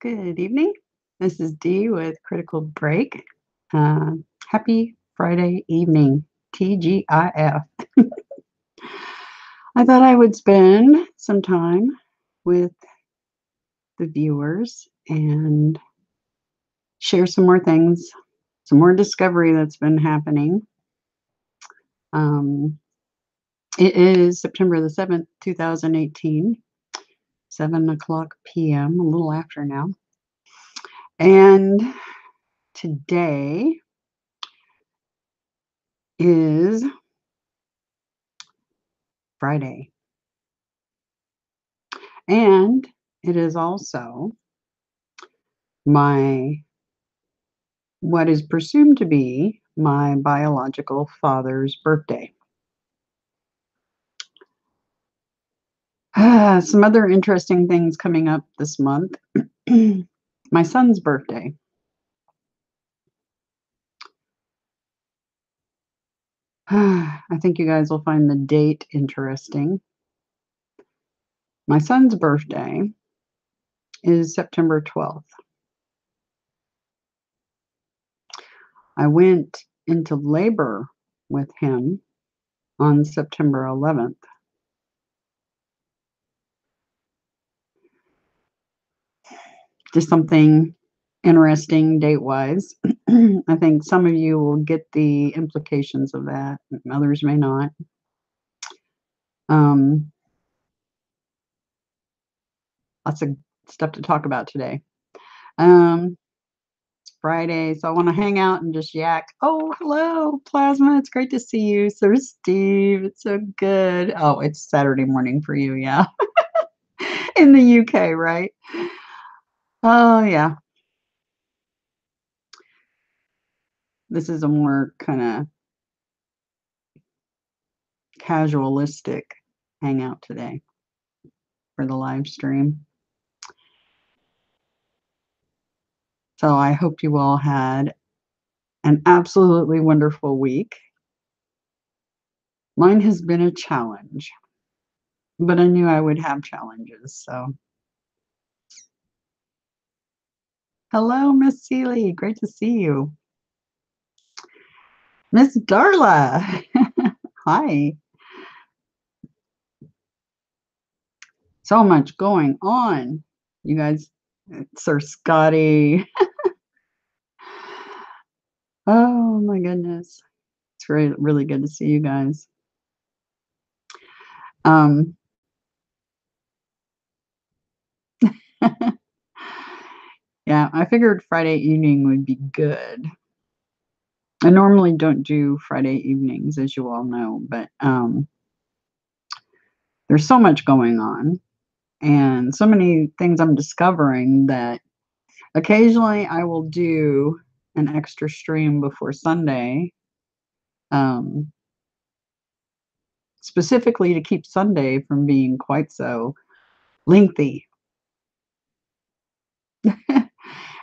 Good evening. This is Dee with Critical Break. Happy Friday evening, TGIF. I thought I would spend some time with the viewers and share some more things, some more discovery that's been happening. It is September the 7th, 2018, 7 o'clock p.m., a little after now. And today is Friday. And it is also what is presumed to be my biological father's birthday. Some other interesting things coming up this month. My son's birthday. I think you guys will find the date interesting. My son's birthday is September 12th. I went into labor with him on September 11th. Just something interesting date-wise. I think some of you will get the implications of that. Others may not. Lots of stuff to talk about today. It's Friday, so I want to hang out and just yak. Oh, hello, Plasma. It's great to see you. So, Steve, it's so good. Oh, it's Saturday morning for you, yeah. In the UK, right? Oh, yeah. This is a more kind of casualistic hangout today for the live stream. So I hope you all had an absolutely wonderful week. Mine has been a challenge, but I knew I would have challenges, so. Hello, Miss Seeley. Great to see you. Miss Darla. Hi. So much going on. You guys, Sir Scotty. Oh my goodness. It's really, really good to see you guys. Yeah, I figured Friday evening would be good. I normally don't do Friday evenings, as you all know, but there's so much going on and so many things I'm discovering that occasionally I will do an extra stream before Sunday, specifically to keep Sunday from being quite so lengthy.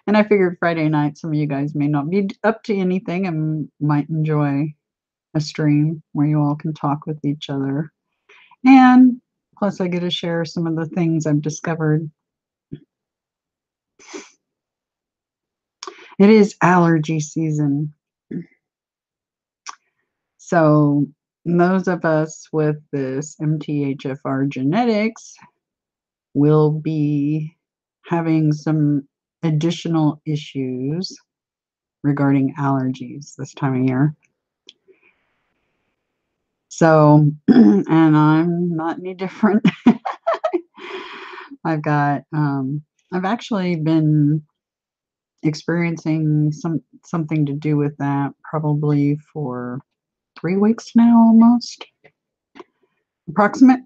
And I figured Friday night, some of you guys may not be up to anything and might enjoy a stream where you all can talk with each other. And plus I get to share some of the things I've discovered. It is allergy season. So those of us with this MTHFR genetics will be having some additional issues regarding allergies this time of year. So, and I'm not any different. I've actually been experiencing something to do with that probably for 3 weeks now, almost. Approximate.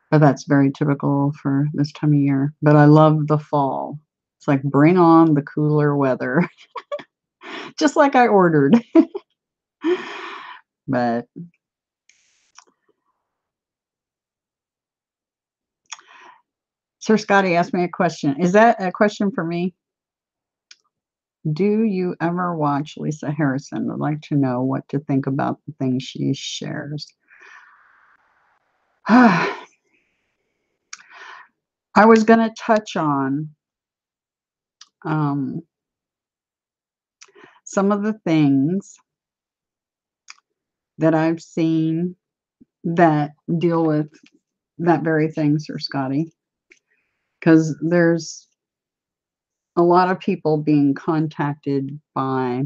But that's very typical for this time of year. But I love the fall. It's like, bring on the cooler weather. Just like I ordered. But Sir Scotty asked me a question. Is that a question for me? Do you ever watch Lisa Harrison? I'd like to know what to think about the things she shares. I was going to touch on some of the things that I've seen that deal with that very thing, Sir Scotty, because there's a lot of people being contacted by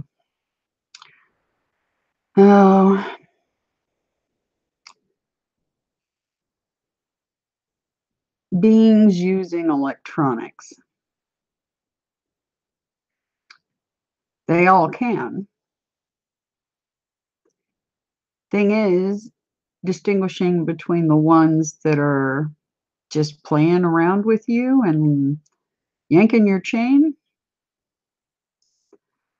beings using electronics. They all can. Thing is, distinguishing between the ones that are just playing around with you and yanking your chain,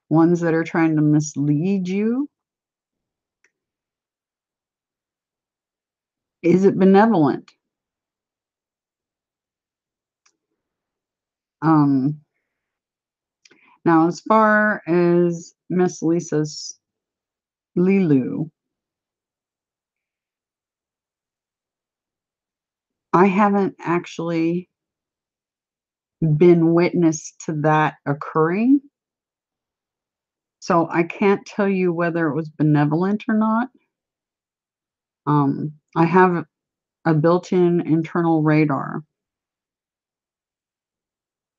ones that are trying to mislead you. Is it benevolent? Now, as far as Miss Lisa's Lilu, I haven't actually been witness to that occurring. So I can't tell you whether it was benevolent or not. I have a built-in internal radar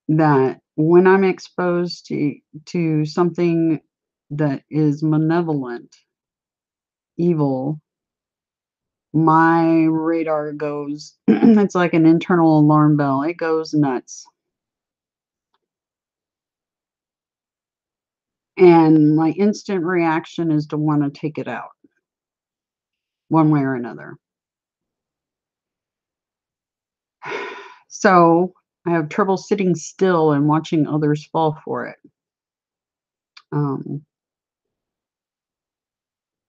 that when I'm exposed to something that is malevolent, evil, my radar goes, it's like an internal alarm bell. It goes nuts. And my instant reaction is to want to take it out one way or another. So I have trouble sitting still and watching others fall for it.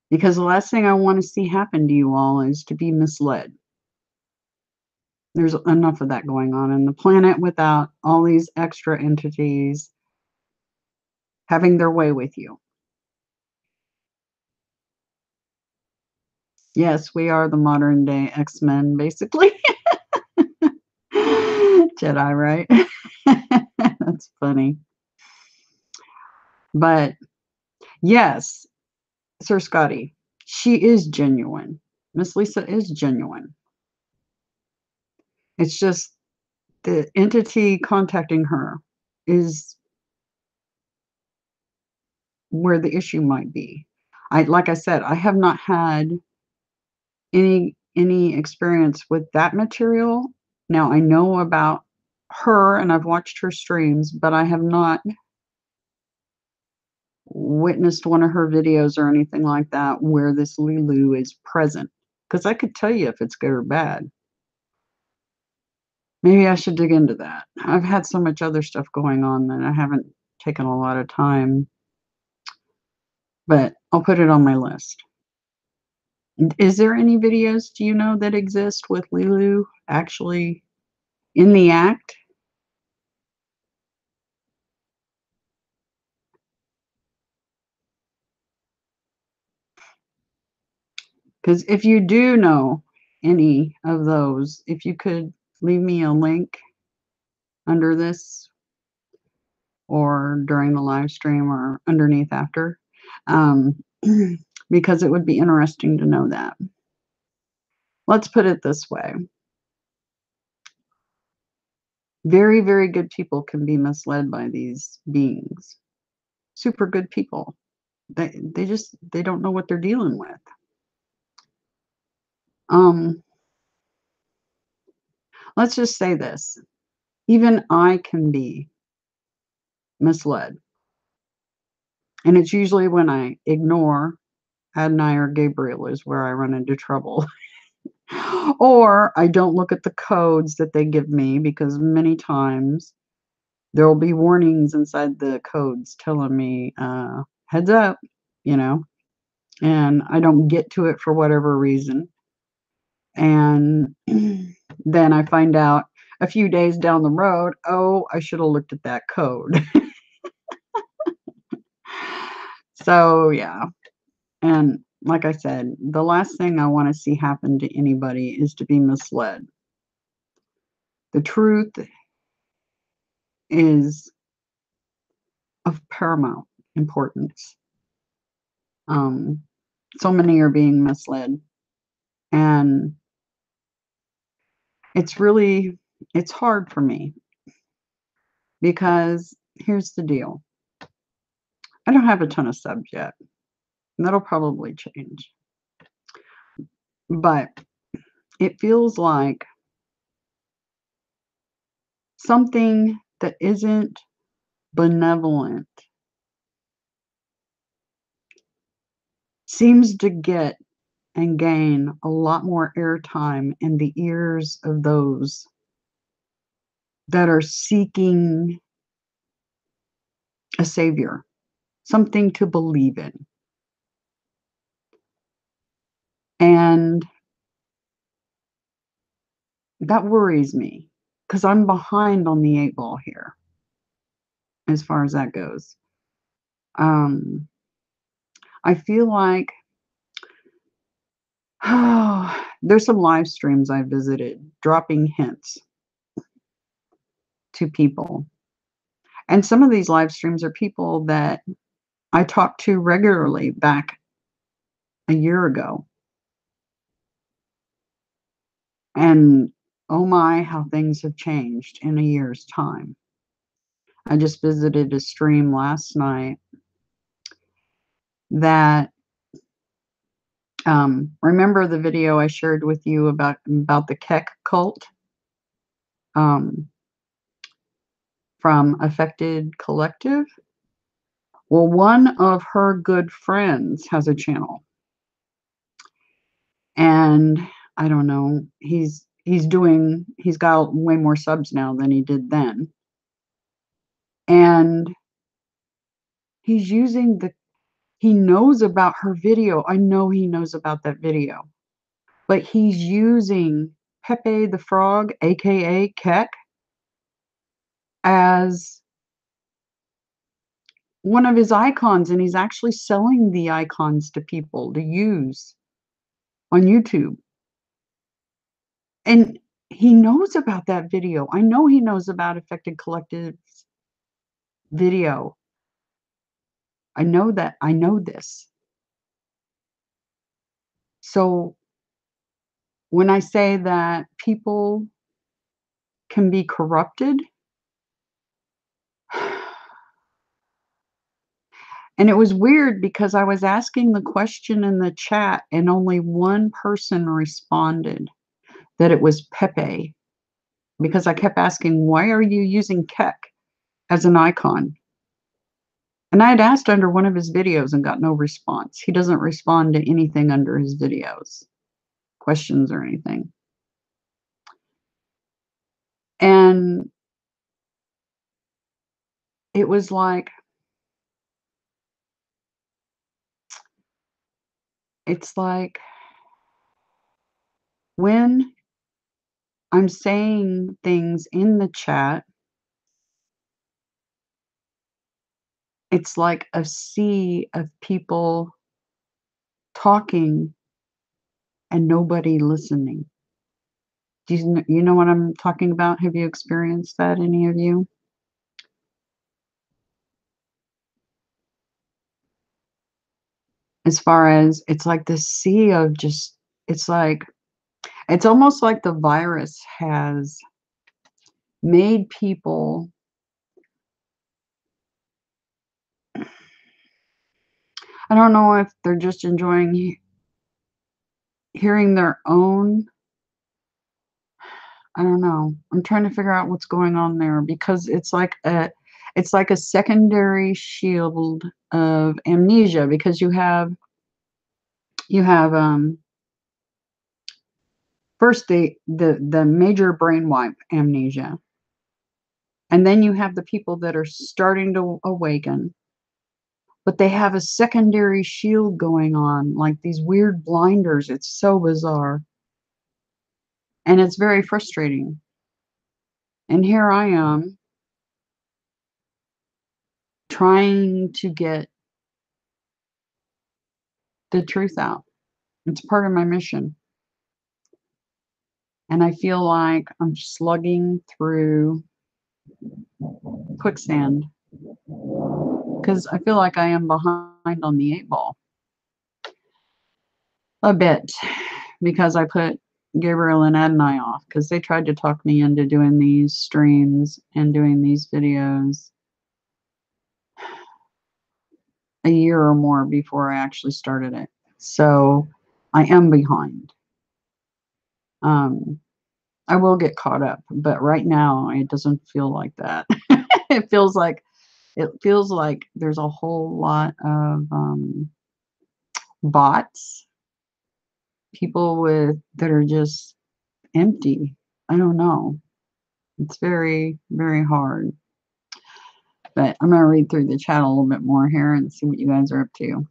Because the last thing I want to see happen to you all is to be misled. There's enough of that going on in the planet without all these extra entities having their way with you. Yes, we are the modern day X-Men, basically. Jedi, right? That's funny. But yes, Sir Scotty, she is genuine. Miss Lisa is genuine. It's just the entity contacting her is where the issue might be. Like I said, I have not had any experience with that material. Now I know about her and I've watched her streams, but I have not witnessed one of her videos or anything like that where this Lilu is present. Because I could tell you if it's good or bad. Maybe I should dig into that. I've had so much other stuff going on that I haven't taken a lot of time. But I'll put it on my list. Is there any videos, do you know, that exist with Lilu actually in the act? Because if you do know any of those, if you could leave me a link under this or during the live stream or underneath after, because it would be interesting to know that. Let's put it this way. Very, very good people can be misled by these beings. Super good people. They don't know what they're dealing with. Let's just say this. Even I can be misled. And it's usually when I ignore Adonai or Gabriel is where I run into trouble. Or I don't look at the codes that they give me, because many times there will be warnings inside the codes telling me, heads up, you know, and I don't get to it for whatever reason. And then I find out a few days down the road, oh, I should have looked at that code. So, yeah. And like I said, the last thing I want to see happen to anybody is to be misled. The truth is of paramount importance. So many are being misled, and it's hard for me, because here's the deal. I don't have a ton of subs yet. And that'll probably change. But it feels like something that isn't benevolent seems to get and gain a lot more airtime in the ears of those that are seeking a savior, something to believe in. And that worries me, because I'm behind on the 8 ball here as far as that goes. I feel like there's some live streams I visited dropping hints to people. And some of these live streams are people that I talked to regularly back a year ago. And oh my, how things have changed in a year's time. I just visited a stream last night that, remember the video I shared with you about the Keck cult, from Affected Collective? Well, one of her good friends has a channel. And I don't know, he's got way more subs now than he did then. And he's using he knows about her video. I know he knows about that video. But he's using Pepe the Frog, aka Keck, as one of his icons, and he's actually selling the icons to people to use on YouTube. And he knows about that video. I know he knows about Affected Collective's video. I know that. I know this. So when I say that people can be corrupted, and it was weird because I was asking the question in the chat and only one person responded that it was Pepe, because I kept asking, why are you using Keck as an icon? And I had asked under one of his videos and got no response. He doesn't respond to anything under his videos, questions or anything. And it was like, it's like when I'm saying things in the chat, it's like a sea of people talking and nobody listening. Do you know what I'm talking about? Have you experienced that, any of you? As far as, it's like this sea of just, it's almost like the virus has made people, I don't know if they're just enjoying hearing their own, I don't know. I'm trying to figure out what's going on there, because it's like a secondary shield of amnesia, because you have first the major brainwipe amnesia, and then you have the people that are starting to awaken, but they have a secondary shield going on, like these weird blinders. It's so bizarre. And it's very frustrating. And here I am trying to get the truth out. It's part of my mission. And I feel like I'm slugging through quicksand because I feel like I am behind on the 8 ball a bit because I put Gabriel and Ed and I off because they tried to talk me into doing these streams and doing these videos a year or more before I actually started it. So I am behind. I will get caught up, but right now it doesn't feel like that. it feels like there's a whole lot of bots, people that are just empty. I don't know. It's very, very hard. But I'm gonna read through the chat a little bit more here and see what you guys are up to.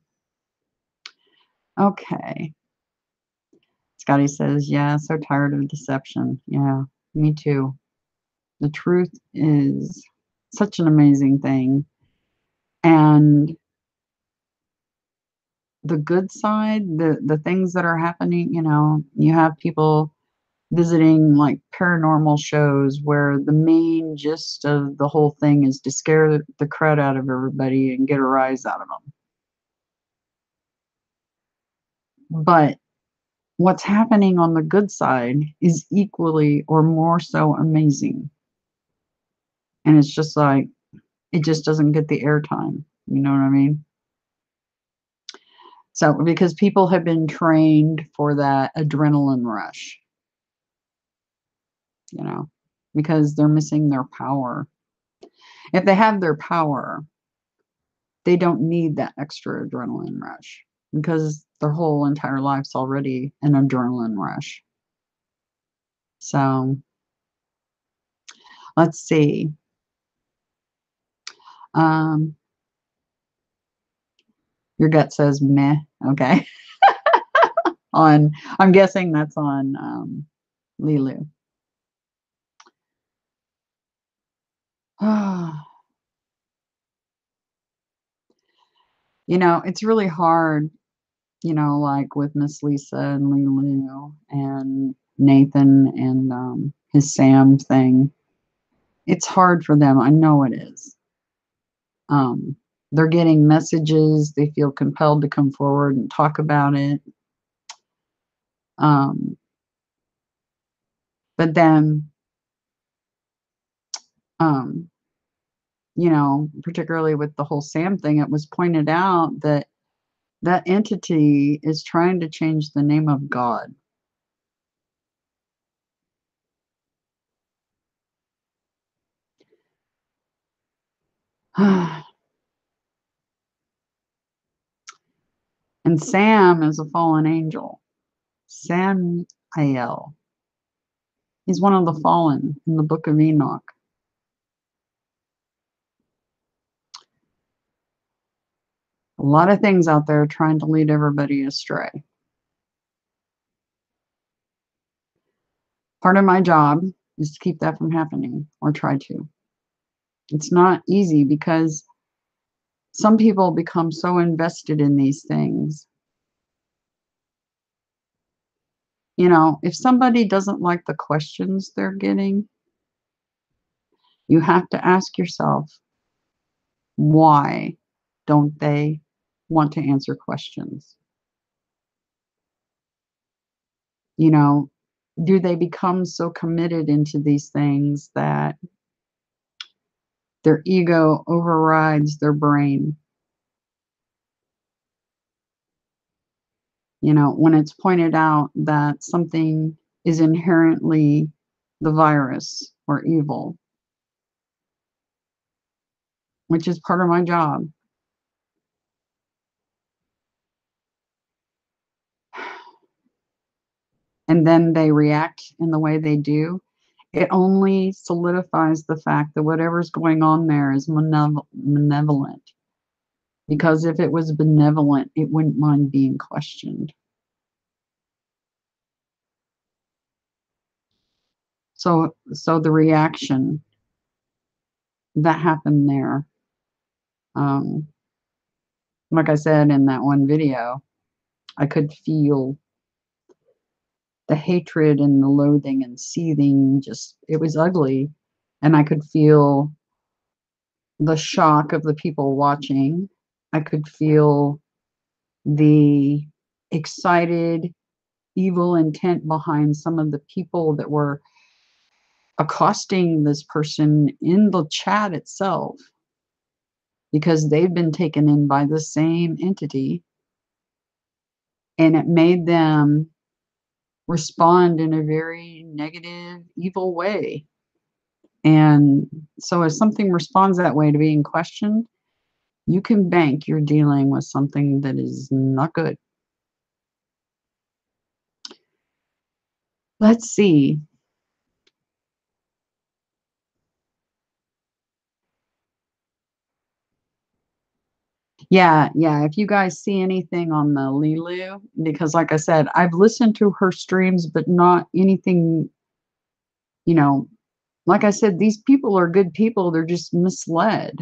Okay. Scotty says, yeah, so tired of deception. Yeah, me too. The truth is such an amazing thing. And the good side, the things that are happening, you have people visiting like paranormal shows where the main gist of the whole thing is to scare the crud out of everybody and get a rise out of them. But what's happening on the good side is equally or more so amazing. And it's just like, it just doesn't get the airtime. You know what I mean? So, because people have been trained for that adrenaline rush, because they're missing their power. If they have their power, they don't need that extra adrenaline rush because their whole entire life's already an adrenaline rush. So, let's see. Your gut says meh. Okay. I'm guessing that's on Lilu. It's really hard, like with Miss Lisa and Lilu and Nathan and his Sam thing. It's hard for them. I know it is. They're getting messages. They feel compelled to come forward and talk about it. But then, particularly with the whole Sam thing, it was pointed out that that entity is trying to change the name of God. And Sam is a fallen angel. Samael. He's one of the fallen in the book of Enoch. A lot of things out there trying to lead everybody astray. Part of my job is to keep that from happening, or try to. It's not easy because some people become so invested in these things. If somebody doesn't like the questions they're getting, you have to ask yourself, why don't they want to answer questions? Do they become so committed into these things that their ego overrides their brain? When it's pointed out that something is inherently the virus or evil, which is part of my job. And then they react in the way they do, it only solidifies the fact that whatever's going on there is malevolent. Because if it was benevolent, it wouldn't mind being questioned. So the reaction that happened there, like I said in that one video, I could feel the hatred and the loathing and seething, just, it was ugly. And I could feel the shock of the people watching. I could feel the excited, evil intent behind some of the people that were accosting this person in the chat itself, because they've been taken in by the same entity, and it made them respond in a very negative, evil way. And so if something responds that way to being questioned, you can bank you're dealing with something that is not good. Let's see. Yeah, if you guys see anything on the Lilu, because like I said, I've listened to her streams, but not anything, you know, like I said, these people are good people. They're just misled.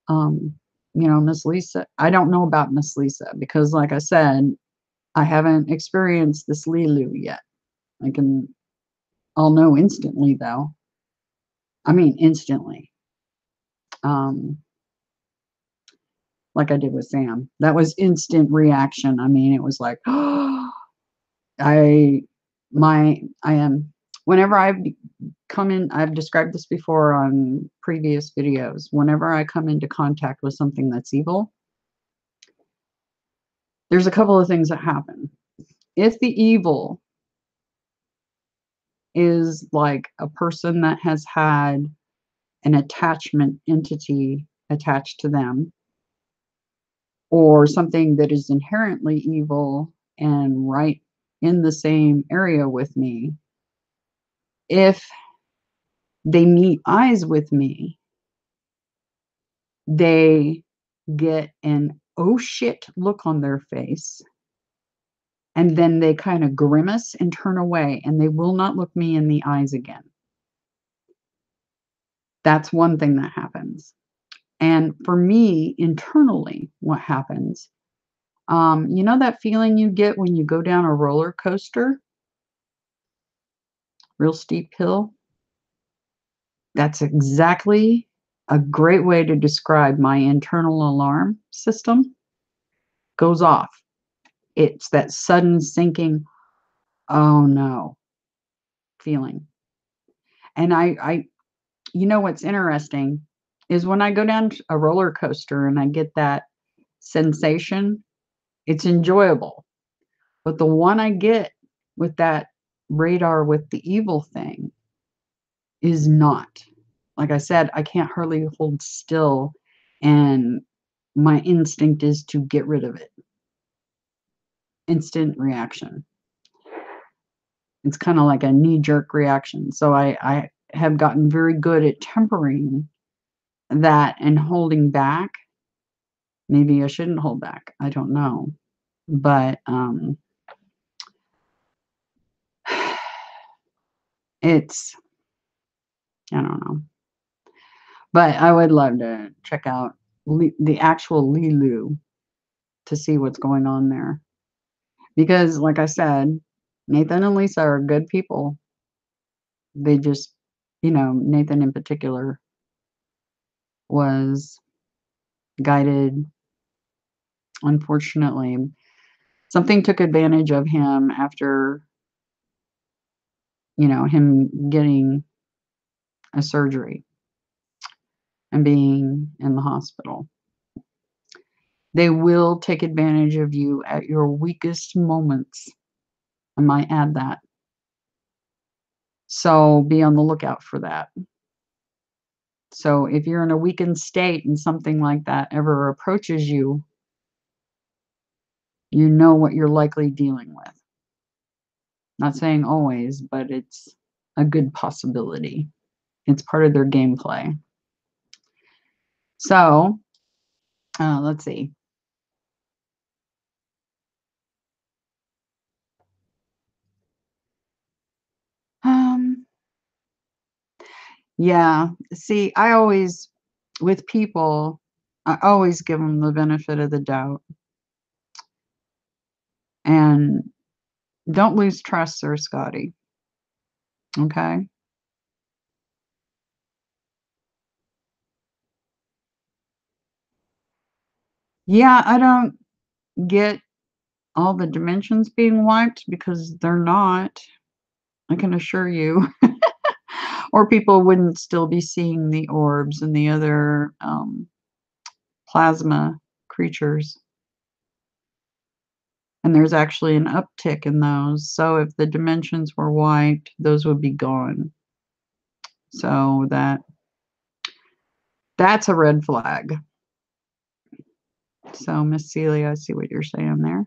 Um, Miss Lisa, I don't know about Miss Lisa because like I said, I haven't experienced this Lilu yet. I'll know instantly though. I mean, instantly. Um, like I did with Sam. That was instant reaction. I mean, it was like, oh, I am, whenever I've come in, I've described this before on previous videos. Whenever I come into contact with something that's evil, there's a couple of things that happen. If the evil is like a person that has had an attachment entity attached to them, or something that is inherently evil and right in the same area with me, if they meet eyes with me, they get an oh shit look on their face, and then they kind of grimace and turn away, and they will not look me in the eyes again. That's one thing that happens. And for me, internally, what happens, you know that feeling you get when you go down a roller coaster, real steep hill? That's exactly a great way to describe my internal alarm system. Goes off. It's that sudden sinking, oh no, feeling. And you know what's interesting is when I go down a roller coaster and I get that sensation, it's enjoyable. But the one I get with that radar with the evil thing is not. Like I said, I can't hardly hold still, and my instinct is to get rid of it. Instant reaction. It's kind of like a knee-jerk reaction. So I have gotten very good at tempering that and holding back. Maybe I shouldn't hold back. I don't know. But it's, I don't know. But I would love to check out the actual Lilu to see what's going on there. Because, like I said, Nathan and Lisa are good people. They just, Nathan in particular was guided, unfortunately. Something took advantage of him after, him getting a surgery and being in the hospital. They will take advantage of you at your weakest moments. I might add that. So be on the lookout for that. So if you're in a weakened state and something like that ever approaches you, you know what you're likely dealing with. Not saying always, but it's a good possibility. It's part of their gameplay. So, let's see. Yeah, see, with people, I always give them the benefit of the doubt. And Don't lose trust, Sir Scotty. Okay? Yeah, I don't get all the dimensions being wiped because they're not, I can assure you. Or people wouldn't still be seeing the orbs and the other plasma creatures. And there's actually an uptick in those. So if the dimensions were wiped, those would be gone. So that's a red flag. So Miss Celia, I see what you're saying there.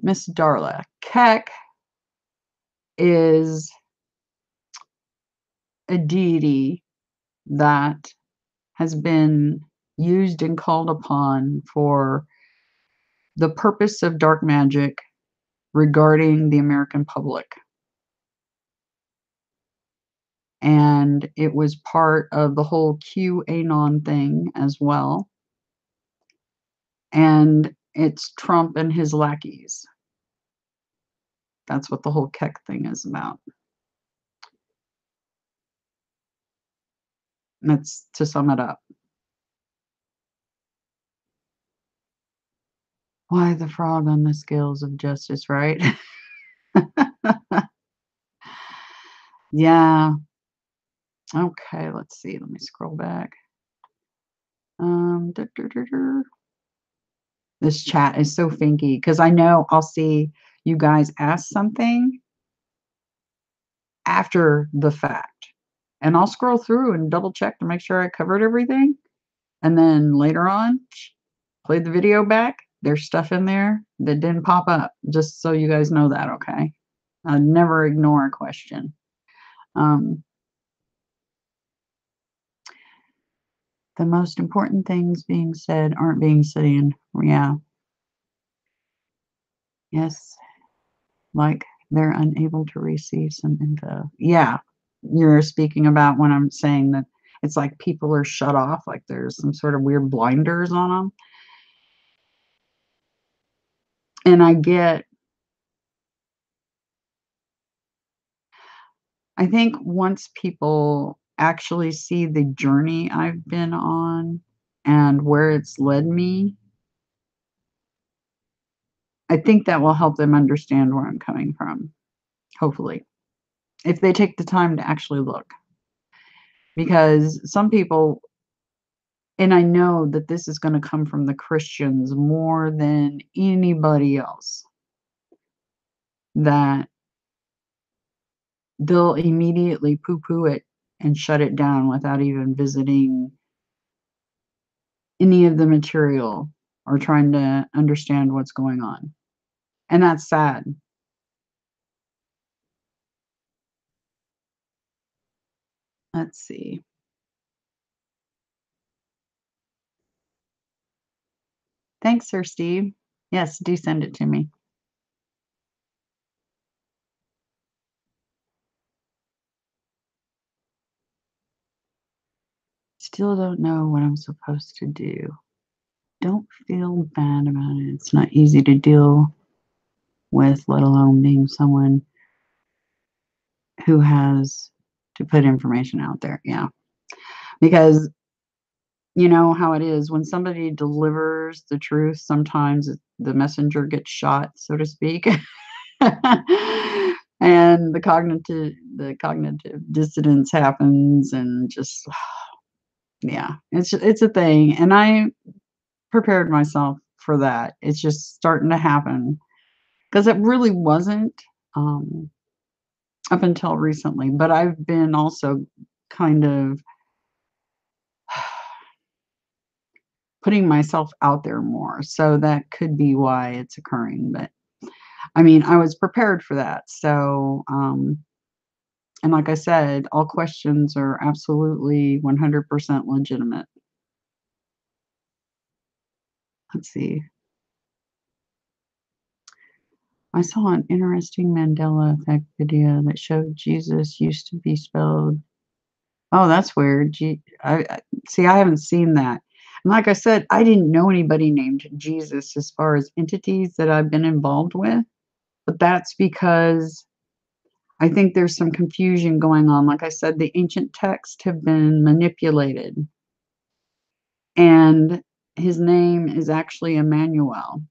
Miss Darla Keck is a deity that has been used and called upon for the purpose of dark magic regarding the American public. And it was part of the whole QAnon thing as well. And it's Trump and his lackeys. That's what the whole Keck thing is about. That's to sum it up. Why the frog on the scales of justice, right? Yeah. Okay, let's see. Let me scroll back. This chat is so finky because I know I'll see you guys ask something after the fact. And I'll scroll through and double check to make sure I covered everything. And then later on, play the video back. There's stuff in there that didn't pop up, just so you guys know that, okay? I never ignore a question. The most important things being said aren't being said. Yeah. Yes. Like they're unable to receive some info. Yeah. You're speaking about when I'm saying that it's like people are shut off, like there's some sort of weird blinders on them. And I think once people actually see the journey I've been on and where it's led me, I think that will help them understand where I'm coming from, hopefully, if they take the time to actually look. Because some people, and I know that this is going to come from the Christians more than anybody else, that they'll immediately poo-poo it and shut it down without even visiting any of the material or trying to understand what's going on. And that's sad. Let's see. Thanks, Sir Steve. Yes, do send it to me. Still don't know what I'm supposed to do. Don't feel bad about it. It's not easy to deal with, let alone being someone who has to put information out there. Yeah. Because you know how it is when somebody delivers the truth, sometimes the messenger gets shot, so to speak. And the cognitive dissonance happens, and just yeah, it's a thing. And I prepared myself for that. It's just starting to happen because it really wasn't up until recently, but I've been also kind of putting myself out there more, so that could be why it's occurring. But I mean, I was prepared for that. So and like I said, all questions are absolutely 100% legitimate. Let's see. I saw an interesting Mandela effect video that showed Jesus used to be spelled Oh, that's weird. See, I haven't seen that. And like I said, I didn't know anybody named Jesus as far as entities that I've been involved with, but that's because I think there's some confusion going on. Like I said, the ancient texts have been manipulated, and his name is actually Emmanuel.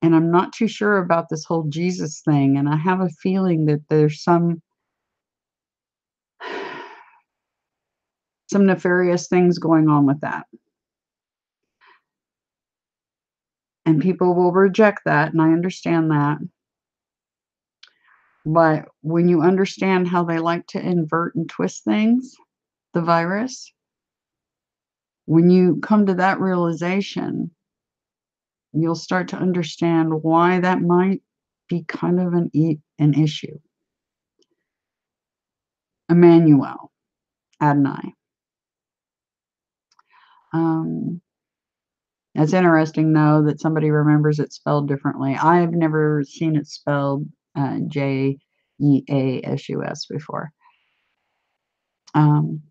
And I'm not too sure about this whole Jesus thing, and I have a feeling that there's some nefarious things going on with that. And people will reject that, and I understand that. But when you understand how they like to invert and twist things, the virus, when you come to that realization, you'll start to understand why that might be kind of an issue. Emmanuel, Adonai. Um, It's interesting, though, that somebody remembers it spelled differently. I have never seen it spelled Jeasus before. Um,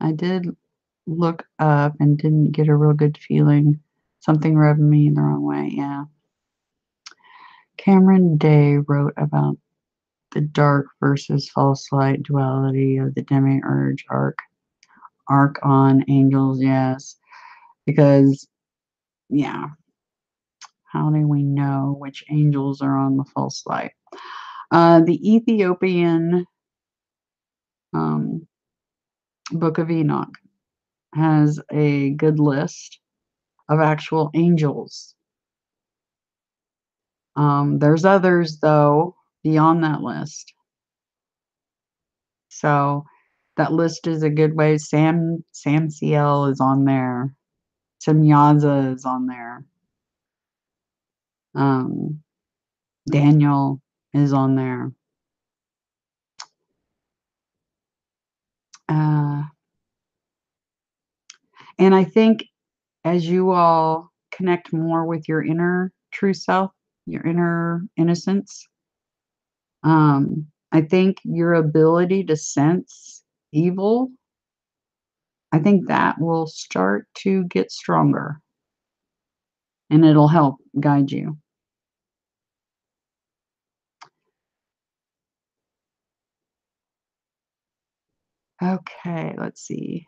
I did look up and didn't get a real good feeling. Something rubbed me the wrong way, yeah. Cameron Day wrote about the dark versus false light duality of the demiurge arc on angels, yes. Because, yeah, how do we know which angels are on the false light? The Ethiopian Book of Enoch has a good list of actual angels. There's others, though, beyond that list. So that list is a good way. Samsiel is on there. Semyaza is on there. Daniel is on there. And I think as you all connect more with your inner true self, your inner innocence, I think your ability to sense evil, I think that will start to get stronger and it'll help guide you. Okay, let's see.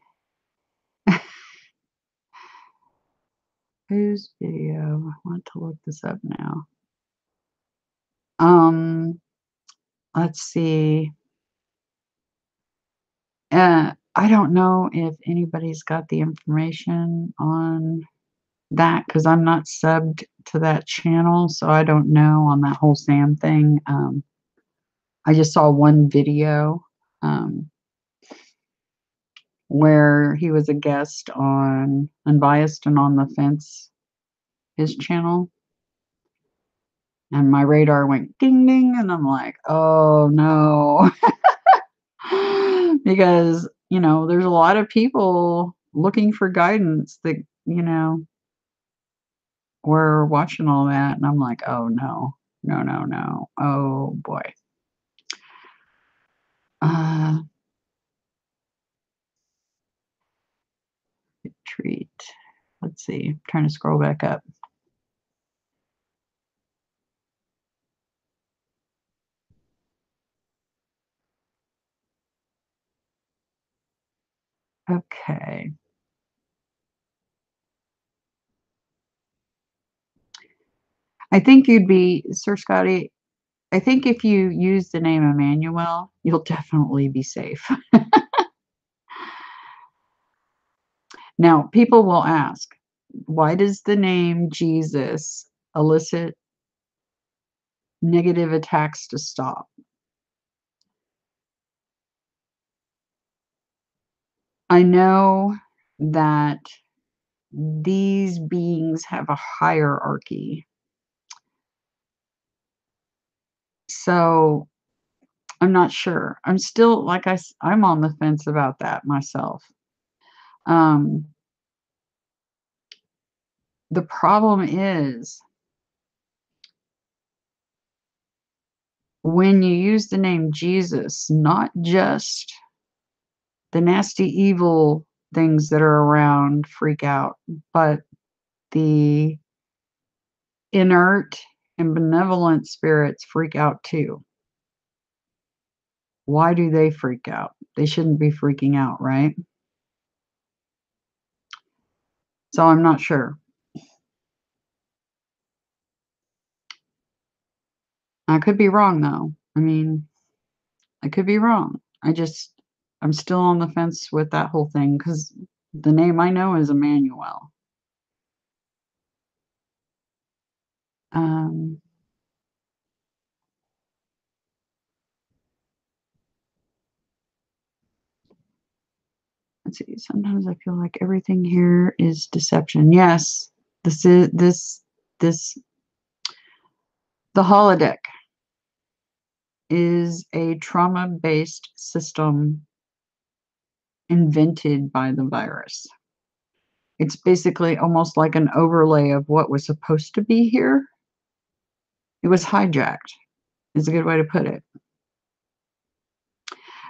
Whose video? I want to look this up now. Let's see. I don't know if anybody's got the information on that because I'm not subbed to that channel, so I don't know on that whole Sam thing. I just saw one video where he was a guest on Unbiased and On the Fence, his channel. And my radar went ding ding, and I'm like, oh no. Because, there's a lot of people looking for guidance that, were watching all that. And I'm like, oh no, no, no, no. Oh boy. Retreat. Let's see. I'm trying to scroll back up. Okay. I think you'd be, Sir Scotty, I think if you use the name Emmanuel, you'll definitely be safe. Now, people will ask, why does the name Jesus elicit negative attacks to stop? I know that these beings have a hierarchy. So I'm not sure. I'm still, I'm on the fence about that myself. The problem is when you use the name Jesus, not just the nasty, evil things that are around freak out, but the inert and benevolent spirits freak out too. Why do they freak out? They shouldn't be freaking out, right? So I'm not sure. I could be wrong, though. I mean, I could be wrong. I'm still on the fence with that whole thing because the name I know is Emmanuel. Um, let's see. Sometimes I feel like everything here is deception. Yes, this the holodeck is a trauma-based system invented by the virus. It's basically almost like an overlay of what was supposed to be here. It was hijacked, is a good way to put it.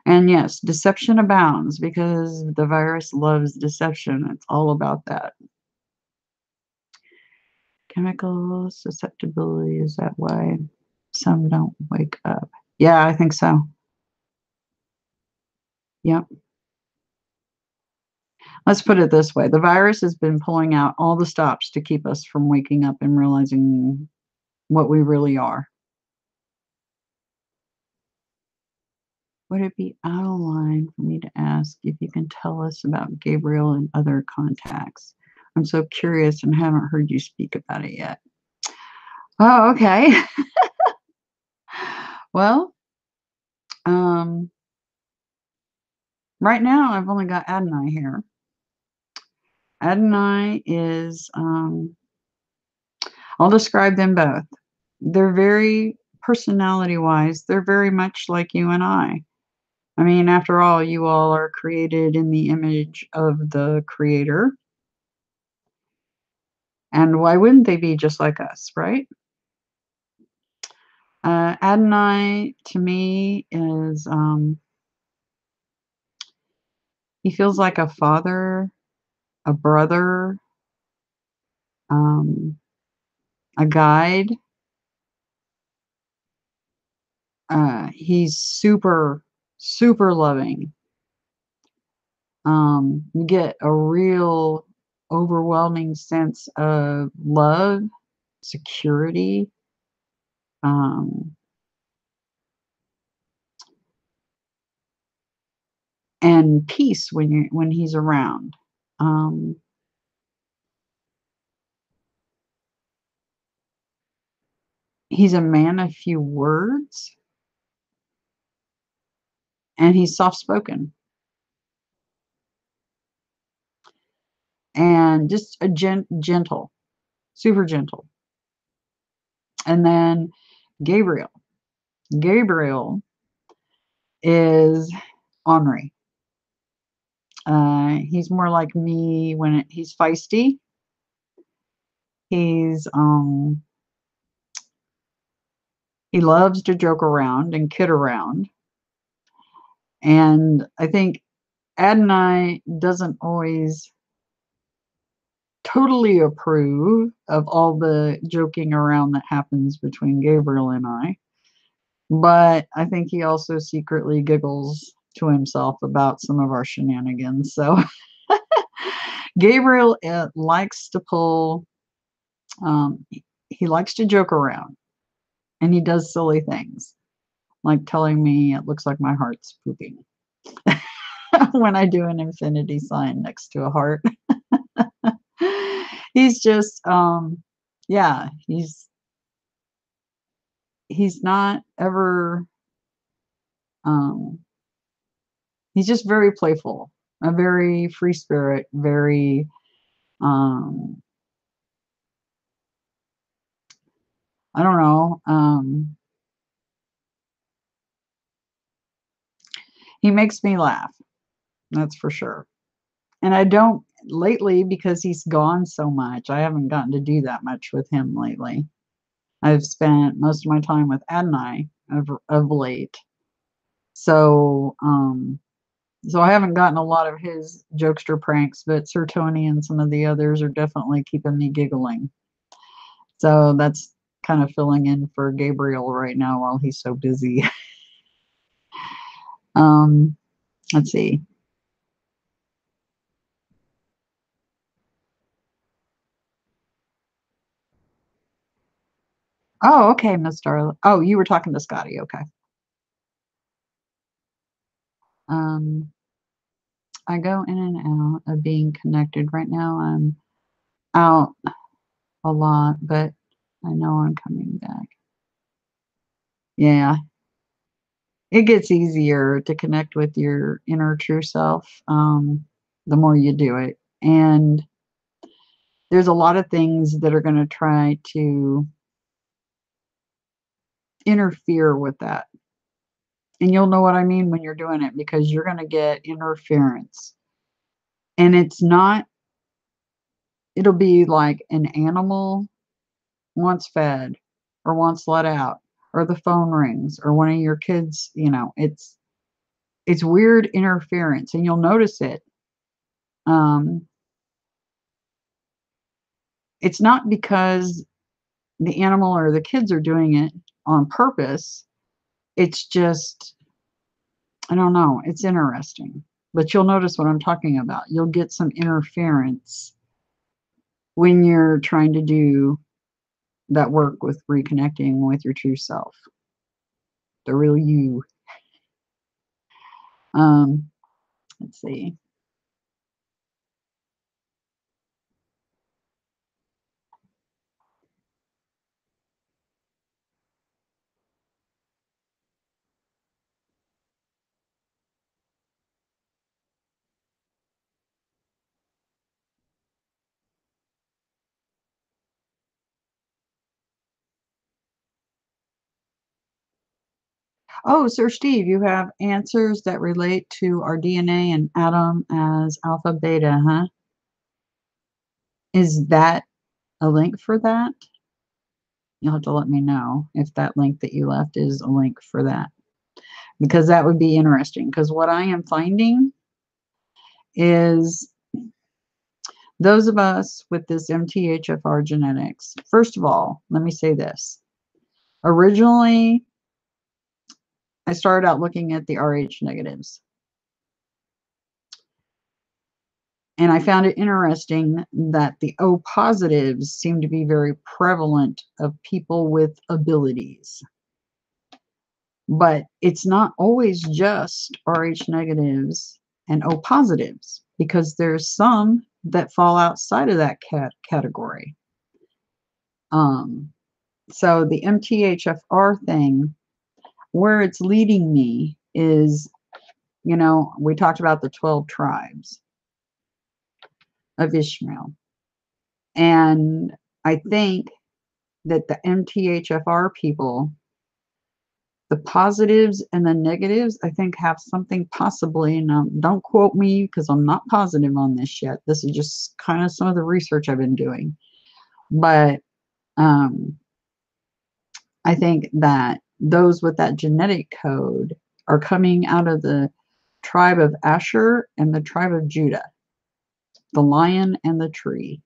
And yes, deception abounds because the virus loves deception. It's all about that. Chemical susceptibility, is that why some don't wake up? Yeah, I think so. Yep. Let's put it this way. The virus has been pulling out all the stops to keep us from waking up and realizing what we really are. Would it be out of line for me to ask if you can tell us about Gabriel and other contacts? I'm so curious and haven't heard you speak about it yet. Oh, okay. Well, right now I've only got Adonai here. Adonai is, I'll describe them both. They're very, personality-wise, they're very much like you and I. I mean, after all, you all are created in the image of the Creator. And why wouldn't they be just like us, right? Adonai, to me, is, he feels like a father, a brother, a guide. He's super, super loving. You get a real overwhelming sense of love, security, and peace when he's around. He's a man of few words, and he's soft-spoken. And just a gentle, super gentle. And then Gabriel. Gabriel is ornery. He's more like me when he's feisty. He's he loves to joke around and kid around. And I think Adonai doesn't always totally approve of all the joking around that happens between Gabriel and I. But I think he also secretly giggles to himself about some of our shenanigans. So Gabriel likes to pull, he likes to joke around, and he does silly things, like telling me it looks like my heart's pooping when I do an infinity sign next to a heart. He's just, yeah, he's not ever, he's just very playful, a very free spirit, very, I don't know, he makes me laugh, that's for sure. And I don't lately because he's gone so much. I haven't gotten to do that much with him lately. I've spent most of my time with Adonai, of late. So, so I haven't gotten a lot of his jokester pranks, but Sir Tony and some of the others are definitely keeping me giggling. So that's kind of filling in for Gabriel right now while he's so busy. um, let's see. Oh, okay, Miss Darla. Oh, you were talking to Scotty. Okay. Um, I go in and out of being connected. Right now, I'm out a lot, but I know I'm coming back. Yeah, it gets easier to connect with your inner true self the more you do it. And there's a lot of things that are going to try to interfere with that. And you'll know what I mean when you're doing it because you're going to get interference. And it's not, it'll be like an animal wants fed or wants let out or the phone rings or one of your kids, it's weird interference and you'll notice it. Um, it's not because the animal or the kids are doing it on purpose. It's just, I don't know, it's interesting. But you'll notice what I'm talking about. You'll get some interference when you're trying to do that work with reconnecting with your true self, the real you. Um, let's see. Oh, Sir Steve, you have answers that relate to our DNA and atom as alpha beta, huh? Is that a link for that? You'll have to let me know if that link that you left is a link for that, because that would be interesting. Because what I am finding is those of us with this MTHFR genetics, first of all, let me say this. Originally, I started out looking at the RH negatives. And I found it interesting that the O positives seem to be very prevalent of people with abilities. But it's not always just RH negatives and O positives, because there's some that fall outside of that category. So the MTHFR thing, where it's leading me is, we talked about the 12 tribes of Ishmael. And I think that the MTHFR people, the positives and the negatives, I think have something possibly, and don't quote me because I'm not positive on this yet. This is just kind of some of the research I've been doing. But I think that those with that genetic code are coming out of the tribe of Asher and the tribe of Judah, the lion and the tree.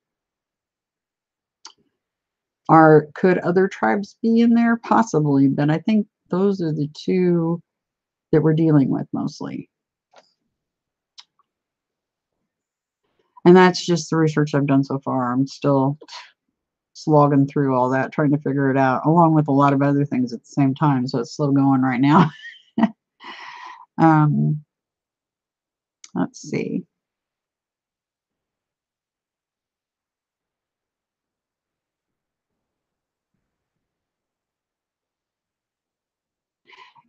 Could other tribes be in there? Possibly, but I think those are the two that we're dealing with mostly. And that's just the research I've done so far. I'm still slogging through all that, trying to figure it out, along with a lot of other things at the same time. So it's slow going right now. Let's see.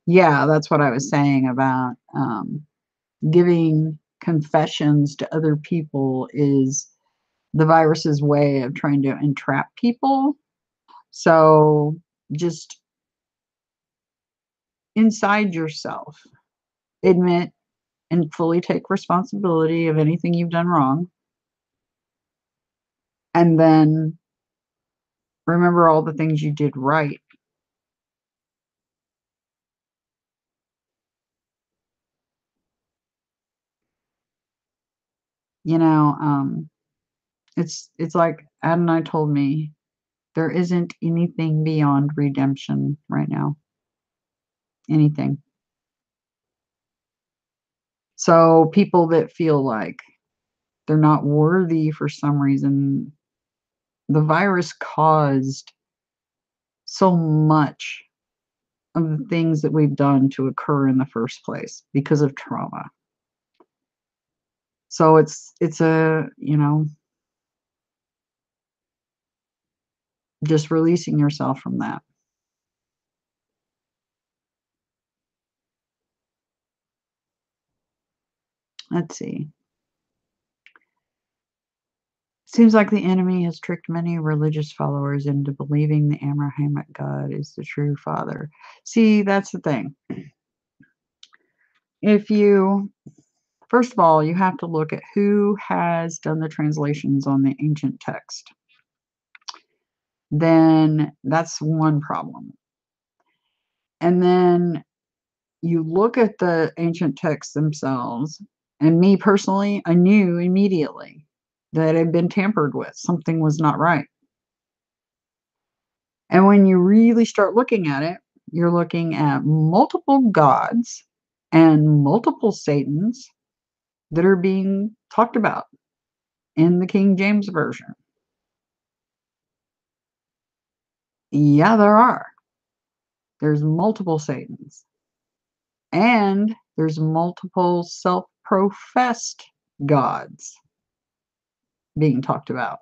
Yeah, that's what I was saying about giving confessions to other people is the virus's way of trying to entrap people. So just inside yourself, admit and fully take responsibility of anything you've done wrong. And then remember all the things you did right. You know, it's like Adonai told me, there isn't anything beyond redemption right now. Anything. So people that feel like they're not worthy for some reason, the virus caused so much of the things that we've done to occur in the first place because of trauma. So it's a, just releasing yourself from that. Let's see. Seems like the enemy has tricked many religious followers into believing the Abrahamic God is the true father. See, that's the thing. If you, first of all, you have to look at who has done the translations on the ancient text. Then that's one problem. And then you look at the ancient texts themselves, and me personally, I knew immediately that it had been tampered with. Something was not right. And when you really start looking at it, you're looking at multiple gods and multiple Satans that are being talked about in the King James Version. Yeah, there are. There's multiple Satans. And there's multiple self-professed gods being talked about.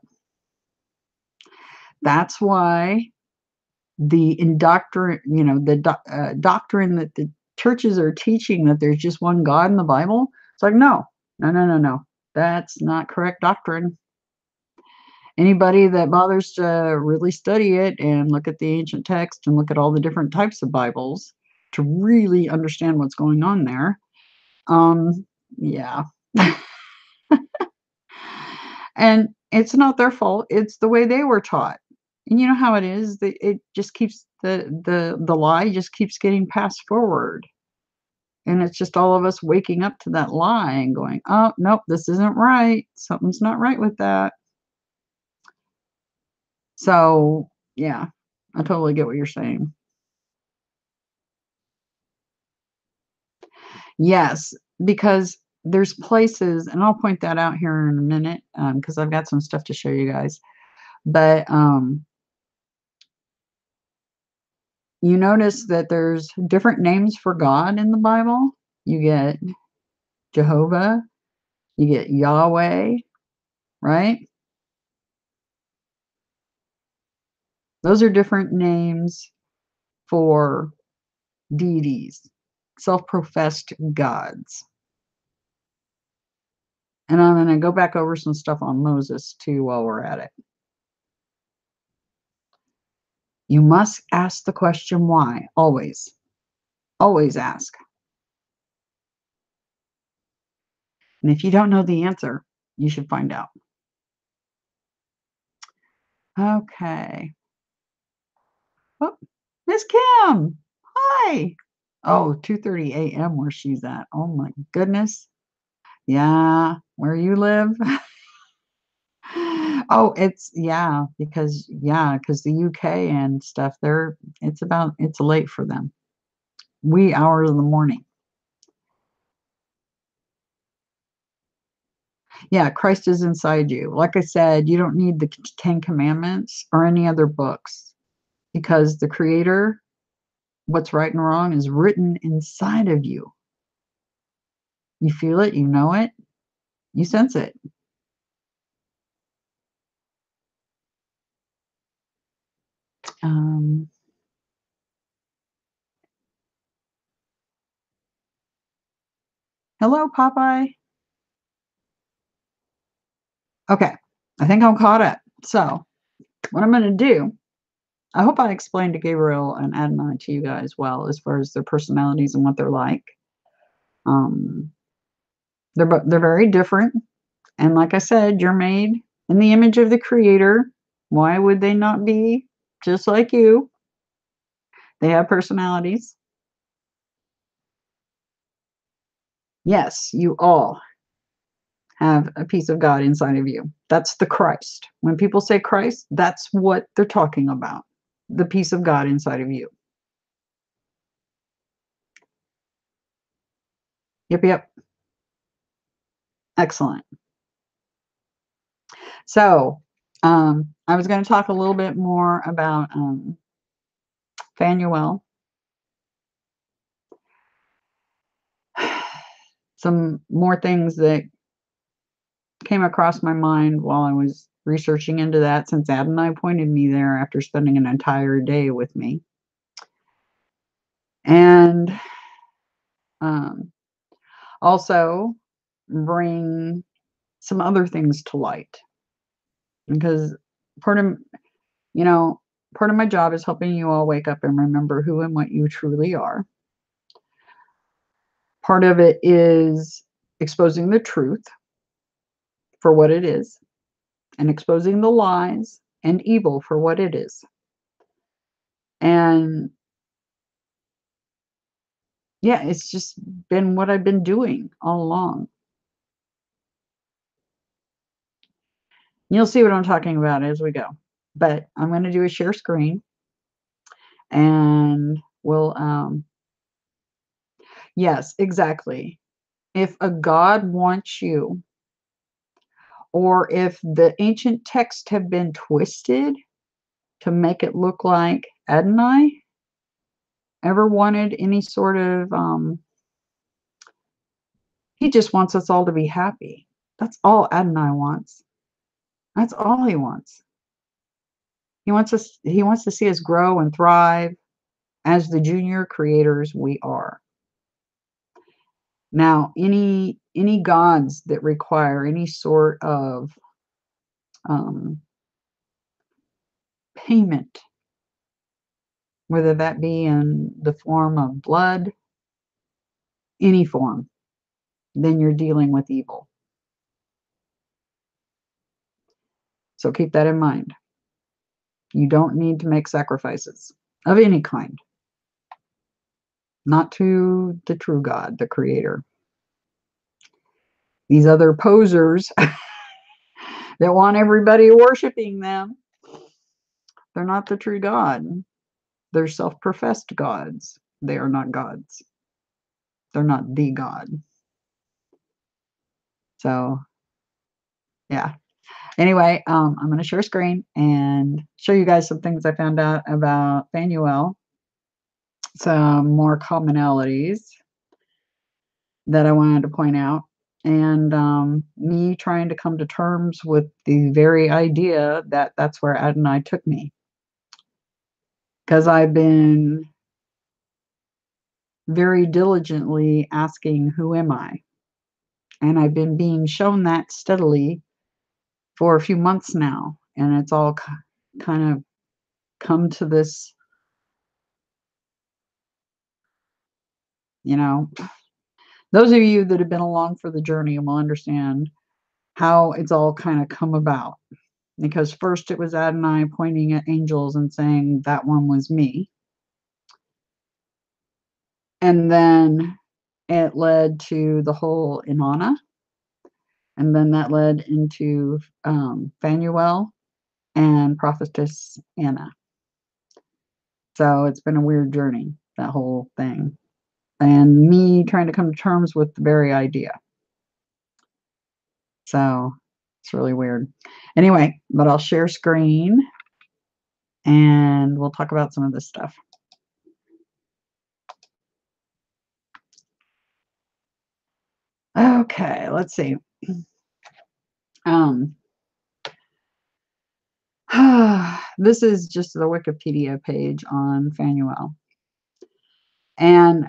That's why the doctrine that the churches are teaching that there's just one God in the Bible. It's like, no. That's not correct doctrine. Anybody that bothers to really study it and look at the ancient text and look at all the different types of Bibles to really understand what's going on there, yeah. And it's not their fault. It's the way they were taught. And you know how it is. It just keeps the lie just keeps getting passed forward. And it's just all of us waking up to that lie and going, oh, nope, this isn't right. Something's not right with that. So, yeah, I totally get what you're saying. Yes, because there's places, and I'll point that out here in a minute because I've got some stuff to show you guys. But you notice that there's different names for God in the Bible. You get Jehovah, you get Yahweh, right? Those are different names for deities, self-professed gods. And I'm going to go back over some stuff on Moses too while we're at it. You must ask the question why, always. Always ask. And if you don't know the answer, you should find out. Okay. Oh, Miss Kim. Hi. Oh, 2:30 a.m. where she's at. Oh my goodness. Yeah, where you live. Oh, because the UK and stuff, it's late for them. Wee hours in the morning. Yeah, Christ is inside you. Like I said, you don't need the Ten Commandments or any other books because the Creator, what's right and wrong, is written inside of you. You feel it, you know it, you sense it. Hello, Popeye. Okay, I think I'm caught up. So, what I'm going to do, I hope I explained to Gabriel and Adonai to you guys well as far as their personalities and what they're like. Um, they're very different, and like I said, you're made in the image of the Creator. Why would they not be just like you? They have personalities. Yes, you all have a piece of God inside of you. That's the Christ. When people say Christ, that's what they're talking about. The piece of God inside of you. Yep, yep. Excellent. So, I was going to talk a little bit more about Phanuel. Some more things that came across my mind while I was researching into that, since Adonai pointed me there after spending an entire day with me. And also bring some other things to light, because part of part of my job is helping you all wake up and remember who and what you truly are. Part of it is exposing the truth for what it is, and exposing the lies and evil for what it is. And yeah, it's just been what I've been doing all along. You'll see what I'm talking about as we go. But I'm going to do a share screen, and we'll yes, exactly. If a God wants you, or if the ancient texts have been twisted to make it look like Adonai ever wanted any sort of he just wants us all to be happy. That's all Adonai wants. That's all he wants. He wants to see us grow and thrive as the junior creators we are. Now, any gods that require any sort of payment, whether that be in the form of blood, any form, then you're dealing with evil. So keep that in mind. You don't need to make sacrifices of any kind. Not to the true God, the creator. These other posers that want everybody worshiping them, they're not the true God. They're self-professed gods. They are not gods. They're not the God. So, yeah. Anyway, I'm going to share a screen and show you guys some things I found out about Phanuel. Some more commonalities that I wanted to point out. And me trying to come to terms with the very idea that that's where Adonai took me. Because I've been very diligently asking, who am I? And I've been being shown that steadily for a few months now. And it's all kind of come to this, those of you that have been along for the journey will understand how it's all kind of come about. Because first it was Adonai pointing at angels and saying that one was me. And then it led to the whole Inanna. And then that led into Phanuel and Prophetess Anna. So it's been a weird journey, that whole thing. And me trying to come to terms with the very idea. So it's really weird. Anyway, but I'll share screen and we'll talk about some of this stuff. Okay, let's see. This is just the Wikipedia page on Phanuel. And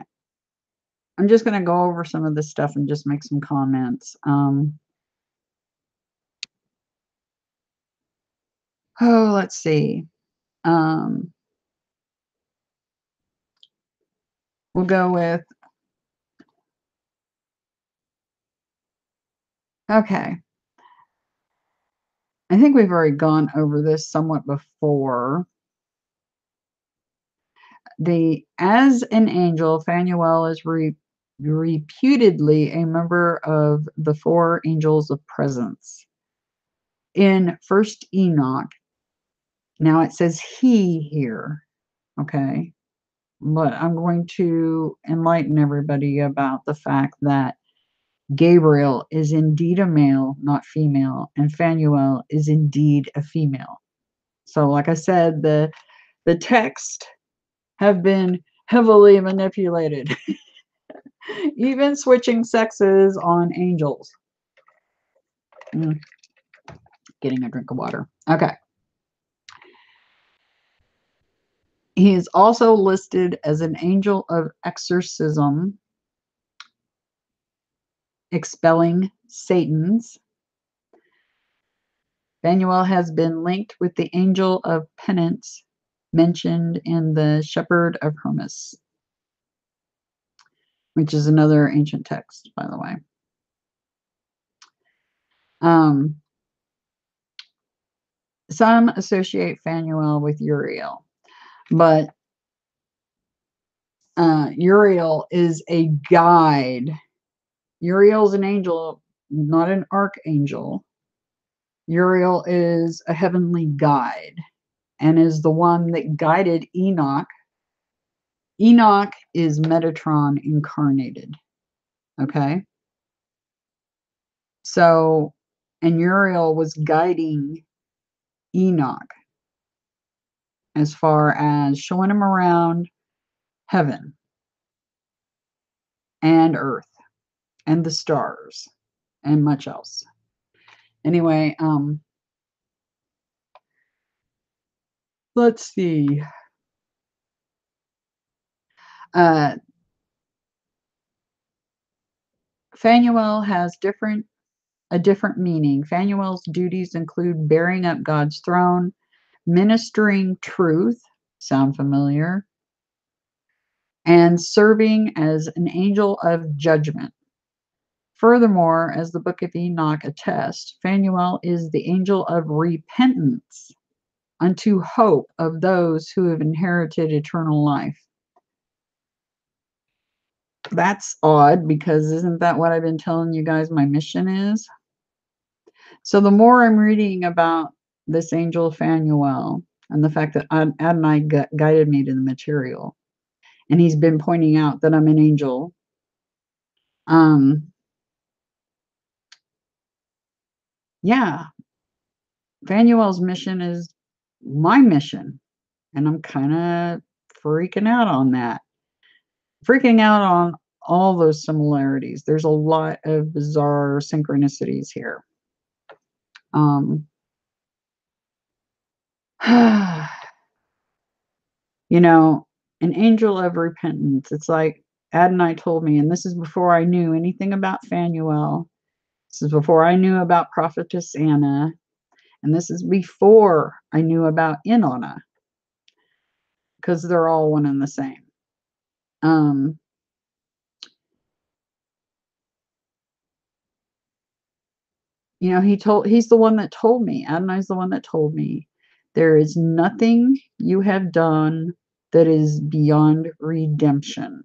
I'm just going to go over some of this stuff and just make some comments. Let's see. We'll go with, okay. I think we've already gone over this somewhat before. As an angel, Phanuel is reputedly a member of the 4 angels of presence. In First Enoch, now it says he here, okay? But I'm going to enlighten everybody about the fact that Gabriel is indeed a male, not female, and Phanuel is indeed a female. So like I said, the text have been heavily manipulated, even switching sexes on angels. Getting a drink of water. Okay. He is also listed as an angel of exorcism, expelling Satan's. Phanuel has been linked with the angel of penance mentioned in the Shepherd of Hermas, which is another ancient text, by the way. Some associate Phanuel with Uriel, but Uriel is a guide. Uriel's an angel, not an archangel. Uriel is a heavenly guide and is the one that guided Enoch. Enoch is Metatron incarnated. Okay. So, and Uriel was guiding Enoch as far as showing him around heaven and earth and the stars and much else. Anyway, let's see. Phanuel has a different meaning. Phanuel's duties include bearing up God's throne, ministering truth, sound familiar, and serving as an angel of judgment. Furthermore, as the book of Enoch attests, Phanuel is the angel of repentance unto hope of those who have inherited eternal life. That's odd, because isn't that what I've been telling you guys my mission is? So the more I'm reading about this angel Phanuel and the fact that Adonai guided me to the material, and he's been pointing out that I'm an angel, yeah, Phanuel's mission is my mission, and I'm kind of freaking out on that. Freaking out on all those similarities. There's a lot of bizarre synchronicities here. You know, an angel of repentance. It's like Adonai told me, and this is before I knew anything about Phanuel. This is before I knew about Prophetess Anna. And this is before I knew about Inanna, because they're all one and the same. You know, he's the one that told me, Adonai's the one that told me, there is nothing you have done that is beyond redemption.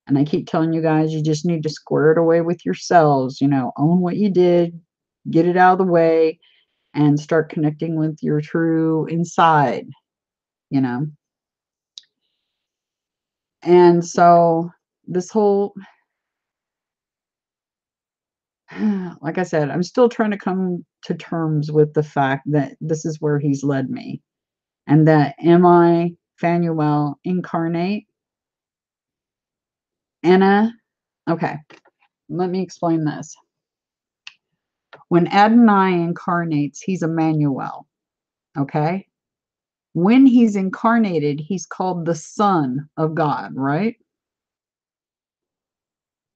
And I keep telling you guys, you just need to square it away with yourselves, you know, own what you did, get it out of the way, and start connecting with your true inside, you know. And so this whole, like I said, I'm still trying to come to terms with the fact that this is where he's led me. And that, am I Phanuel incarnate? Anna? Okay, let me explain this. When Adonai incarnates, he's Emmanuel. Okay? When he's incarnated, he's called the Son of God, right?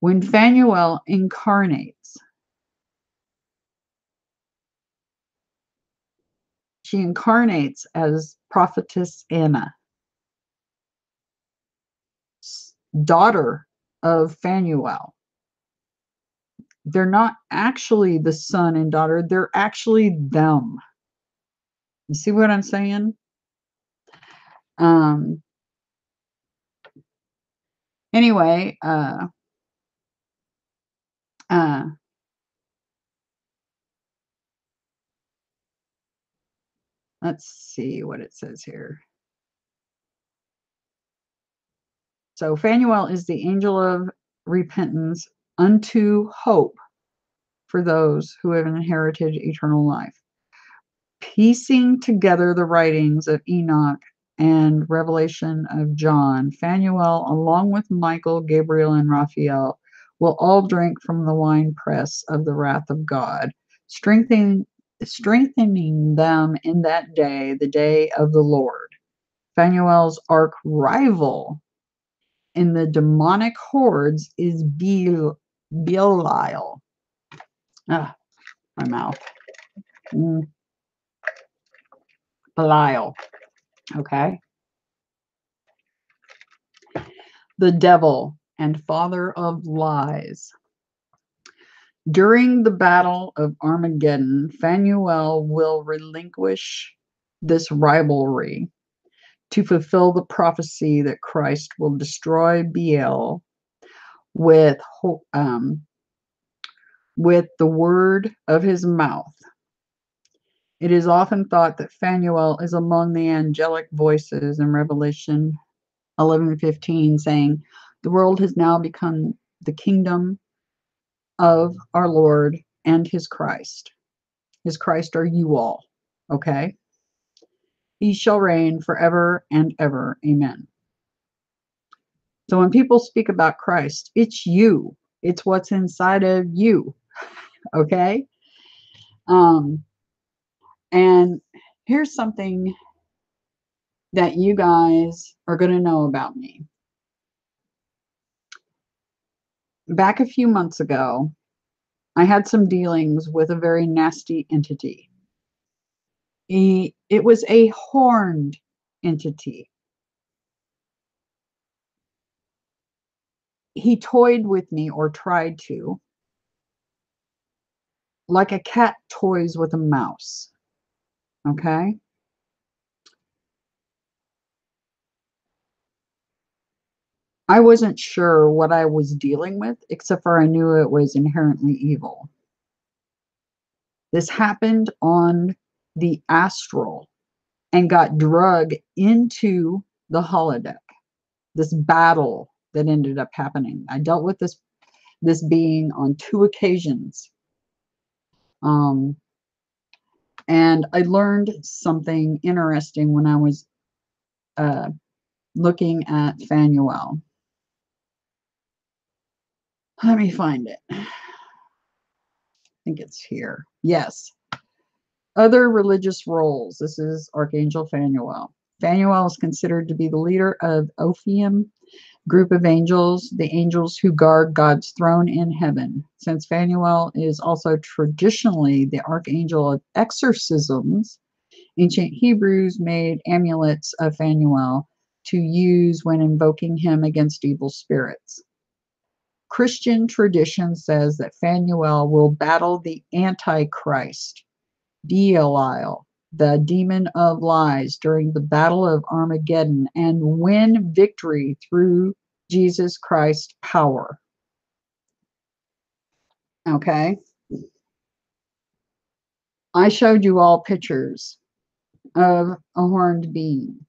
When Phanuel incarnates, she incarnates as Prophetess Anna, daughter of Phanuel. They're not actually the son and daughter, they're actually them. You see what I'm saying? Anyway, uh, let's see what it says here. So Phanuel is the angel of repentance unto hope for those who have inherited eternal life. Piecing together the writings of Enoch and Revelation of John, Phanuel, along with Michael, Gabriel, and Raphael, will all drink from the winepress of the wrath of God, strengthening them in that day, the day of the Lord. Phanuel's arch rival in the demonic hordes is Belial. Ah, my mouth. Belial. Okay. The devil and father of lies. During the battle of Armageddon, Phanuel will relinquish this rivalry to fulfill the prophecy that Christ will destroy Belial with the word of his mouth. It is often thought that Phanuel is among the angelic voices in Revelation 11:15, saying, "The world has now become the kingdom of our Lord and his Christ." His Christ are you all, okay? He shall reign forever and ever. Amen. So when people speak about Christ, it's you. It's what's inside of you, okay? And here's something that you guys are going to know about me. Back a few months ago, I had some dealings with a very nasty entity. It was a horned entity. He toyed with me, or tried to, like a cat toys with a mouse. Okay? I wasn't sure what I was dealing with, except for I knew it was inherently evil. This happened on the astral and got drug into the holodeck. This battle that ended up happening. I dealt with this being on 2 occasions. And I learned something interesting when I was looking at Phanuel. Let me find it. I think it's here. Yes. Other religious roles. This is Archangel Phanuel. Phanuel is considered to be the leader of Ophium group of angels, the angels who guard God's throne in heaven. Since Phanuel is also traditionally the archangel of exorcisms, ancient Hebrews made amulets of Phanuel to use when invoking him against evil spirits. Christian tradition says that Phanuel will battle the Antichrist, Belial, the demon of lies, during the battle of Armageddon and win victory through Jesus Christ's power. Okay? I showed you all pictures of a horned being.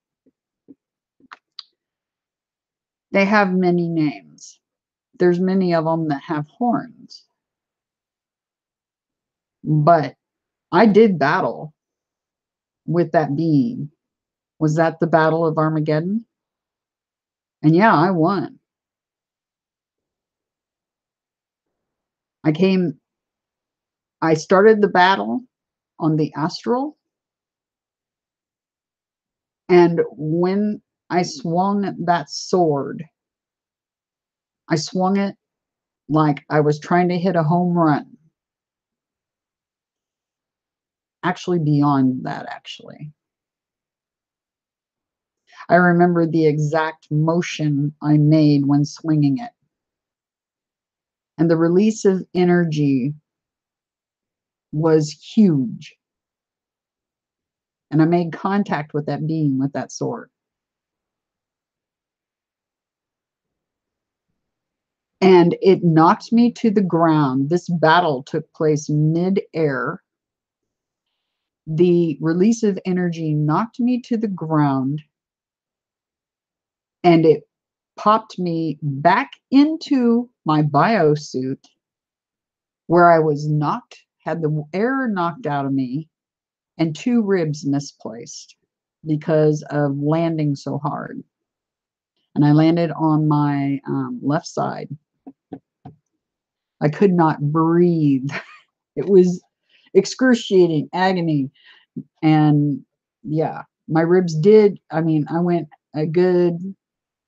They have many names. There's many of them that have horns. But I did battle with that being. Was that the Battle of Armageddon? And yeah, I won. I started the battle on the astral. And when I swung that sword, I swung it like I was trying to hit a home run. Actually, beyond that, actually. I remember the exact motion I made when swinging it. And the release of energy was huge. And I made contact with that being with that sword. and it knocked me to the ground. This battle took place mid-air. The release of energy knocked me to the ground, and it popped me back into my biosuit, where I was had the air knocked out of me and 2 ribs misplaced because of landing so hard. And I landed on my left side. I could not breathe. It was excruciating agony. And yeah, my ribs did. I mean, I went a good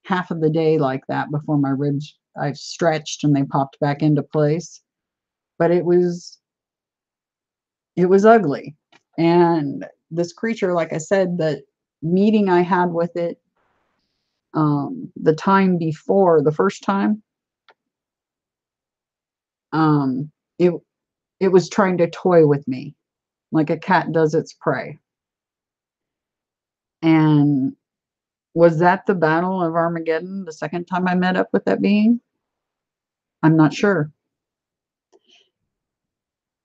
half of the day like that before my ribs, I stretched and they popped back into place. But it was ugly. And this creature, like I said, the meeting I had with it, the time before, the first time, it was trying to toy with me like a cat does its prey. And was that the Battle of Armageddon, the second time I met up with that being? I'm not sure.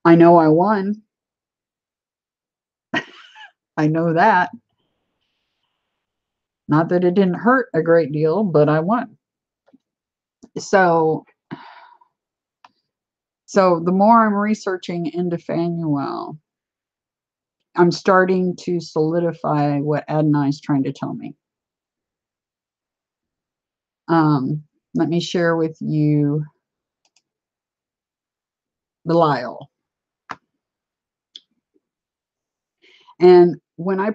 I know I won. I know that. Not that it didn't hurt a great deal, but I won. So the more I'm researching into Phanuel, I'm starting to solidify what Adonai is trying to tell me. Let me share with you Belial. And when I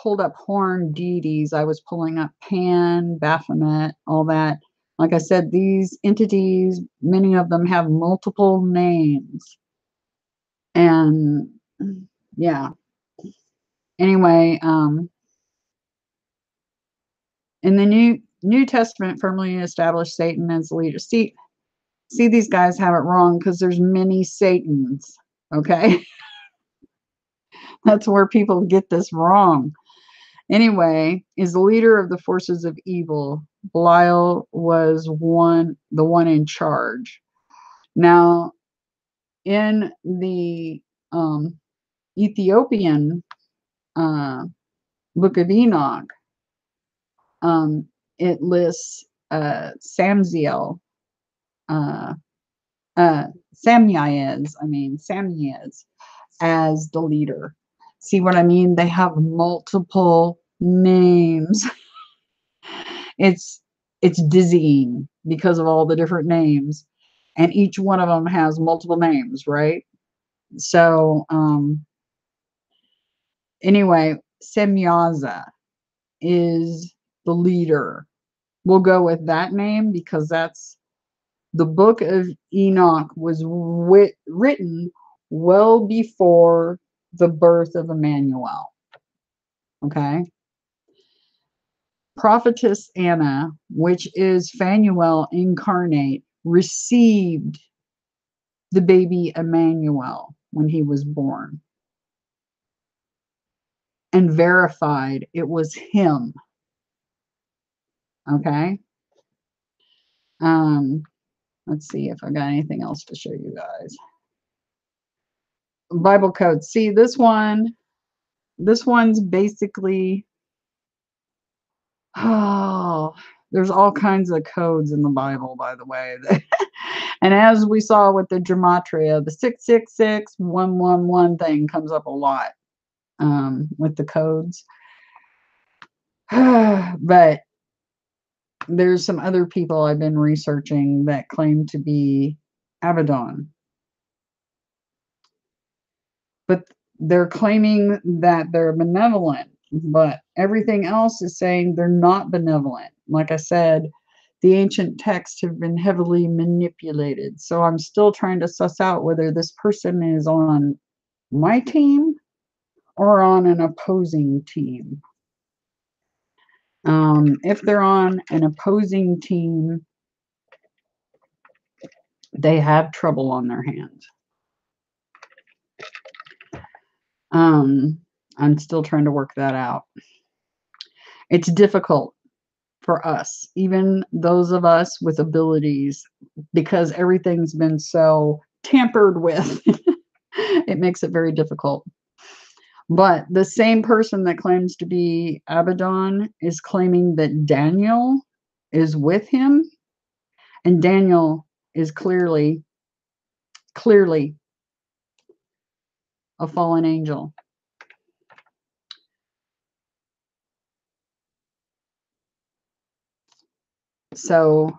pulled up horn deities, I was pulling up Pan, Baphomet, all that. Like I said, these entities, many of them have multiple names. And yeah. Anyway, in the New Testament, firmly established Satan as the leader. See, these guys have it wrong because there's many Satans. Okay, that's where people get this wrong. Anyway, is the leader of the forces of evil. Belial was the one in charge. Now, in the Ethiopian Book of Enoch, it lists Samael, Samiez as the leader. See what I mean? They have multiple names. It's dizzying because of all the different names, and each one of them has multiple names, right? So anyway, Semyaza is the leader. We'll go with that name because that's the book of Enoch was written well before the birth of Emmanuel. Okay. Prophetess Anna, which is Phanuel incarnate, received the baby Emmanuel when he was born and verified it was him. Okay. Let's see if I got anything else to show you guys. Bible code. See, this one's basically, oh, there's all kinds of codes in the Bible, by the way. And as we saw with the gematria, the 666111 thing comes up a lot with the codes. But there's some other people I've been researching that claim to be Abaddon. But they're claiming that they're benevolent, but everything else is saying they're not benevolent. Like I said, the ancient texts have been heavily manipulated. So I'm still trying to suss out whether this person is on my team or on an opposing team. If they're on an opposing team, they have trouble on their hands. I'm still trying to work that out. It's difficult for us, even those of us with abilities, because everything's been so tampered with. It makes it very difficult. But the same person that claims to be Abaddon is claiming that Daniel is with him, and Daniel is clearly a fallen angel. So,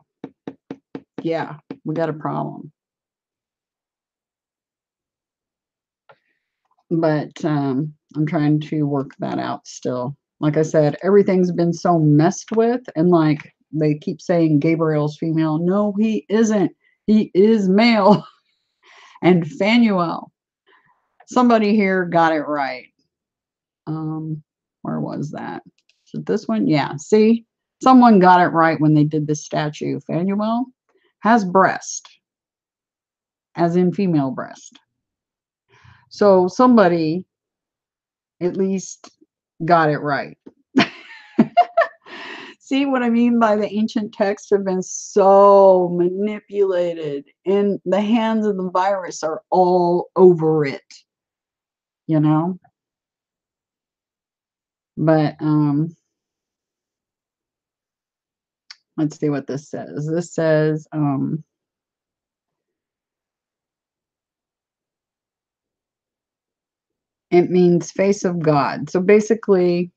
yeah, we got a problem. But I'm trying to work that out still. Like I said, everything's been so messed with, and like they keep saying Gabriel's female. No, he isn't. He is male. And Phanuel. Somebody here got it right. Where was that? Is it this one? Yeah. See, someone got it right when they did this statue. Phanuel has breast, as in female breast. So somebody at least got it right. See what I mean by the ancient texts have been so manipulated, and the hands of the virus are all over it, you know? But let's see what this says. This says it means face of God. So basically,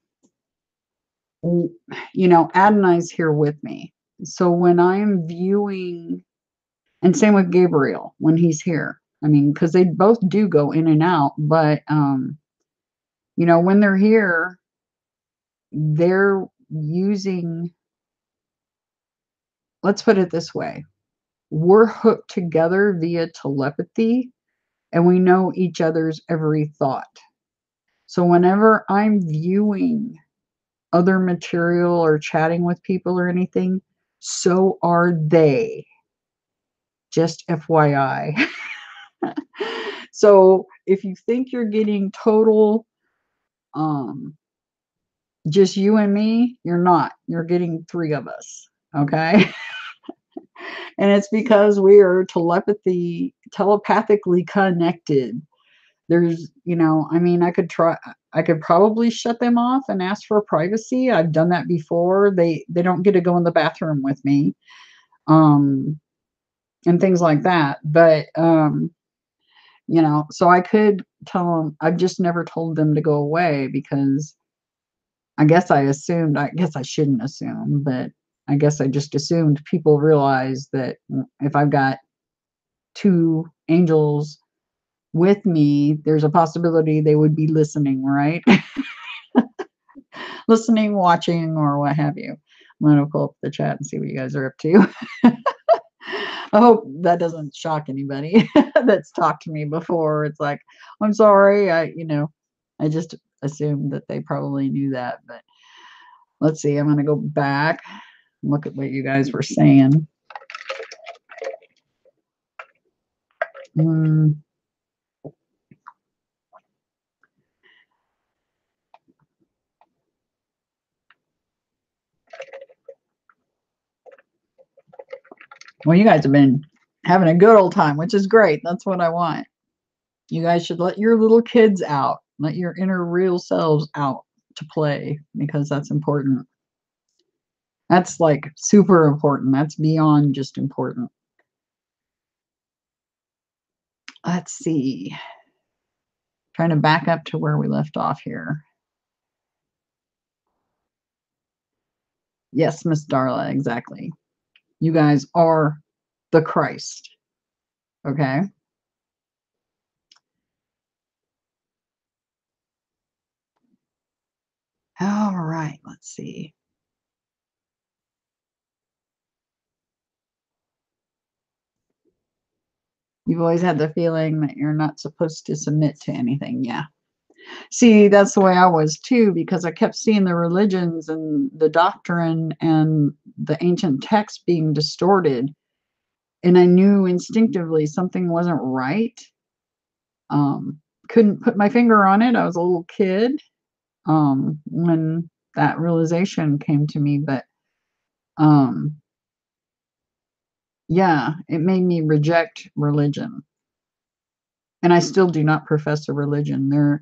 you know, Adonai's here with me. So when I'm viewing, and same with Gabriel when he's here. I mean, because they both do go in and out, but you know, when they're here, they're using, let's put it this way, we're hooked together via telepathy, and we know each other's every thought. So whenever I'm viewing other material or chatting with people or anything, so are they. Just FYI. So if you think you're getting total just you and me, you're not. You're getting three of us. Okay. And it's because we are telepathically connected. There's, you know, I mean, I could probably shut them off and ask for privacy. I've done that before. They don't get to go in the bathroom with me. And things like that. But you know, so I could tell them, I've just never told them to go away because I guess I shouldn't assume, but I guess I just assumed people realize that if I've got two angels with me, there's a possibility they would be listening, right? Listening, watching, or what have you. I'm going to pull up the chat and see what you guys are up to. I hope that doesn't shock anybody that's talked to me before. It's like, I'm sorry. I just assumed that they probably knew that, but let's see. I'm going to go back and look at what you guys were saying. Well, you guys have been having a good old time, which is great. That's what I want. You guys should let your little kids out. Let your inner real selves out to play, because that's important. That's like super important. That's beyond just important. Let's see. Trying to back up to where we left off here. Yes, Miss Darla, exactly. You guys are the Christ. Okay? All right, let's see. You've always had the feeling that you're not supposed to submit to anything. Yeah. See, that's the way I was too, because I kept seeing the religions and the doctrine and the ancient texts being distorted. And I knew instinctively something wasn't right. Couldn't put my finger on it. I was a little kid when that realization came to me. But Yeah, it made me reject religion. And I still do not profess a religion.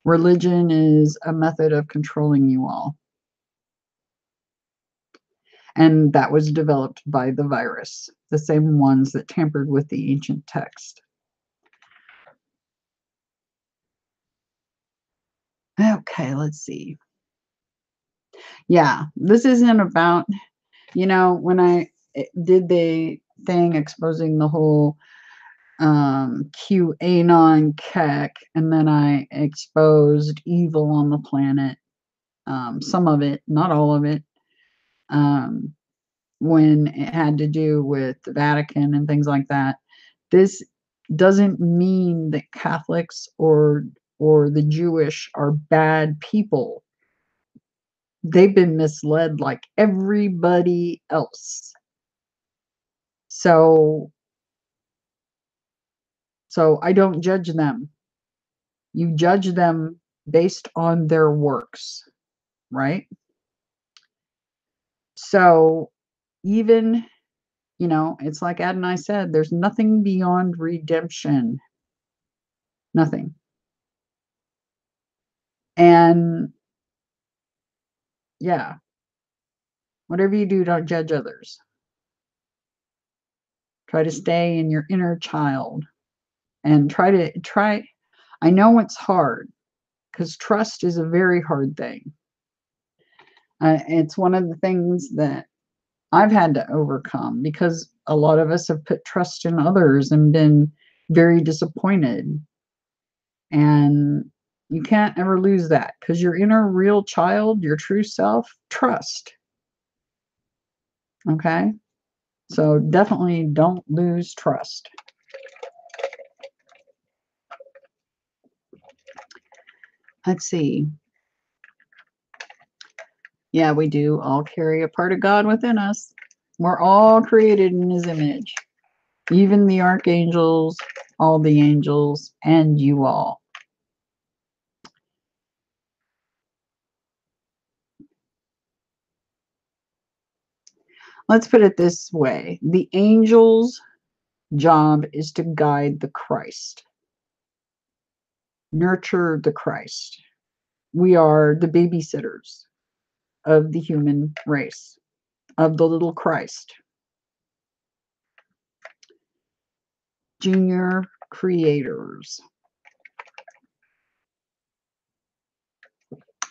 Religion is a method of controlling you all. And that was developed by the virus, the same ones that tampered with the ancient text. Okay, let's see. Yeah, this isn't about, when I did the thing exposing the whole QAnon Keck, and then I exposed evil on the planet, some of it, not all of it, when it had to do with the Vatican and things like that. This doesn't mean that Catholics or the Jewish are bad people. They've been misled like everybody else. So I don't judge them. You judge them based on their works, right? So even, it's like Ad and I said, there's nothing beyond redemption. Nothing. And yeah, whatever you do, don't judge others. Try to stay in your inner child and try. I know it's hard because trust is a very hard thing. It's one of the things that I've had to overcome because a lot of us have put trust in others and been very disappointed. And you can't ever lose that because your inner real child, your true self, trust. Okay? So definitely don't lose trust. Let's see. Yeah, we do all carry a part of God within us. We're all created in his image. Even the archangels, all the angels, and you all. Let's put it this way. The angels' job is to guide the Christ. Nurture the Christ. We are the babysitters of the human race, of the little Christ. Junior creators.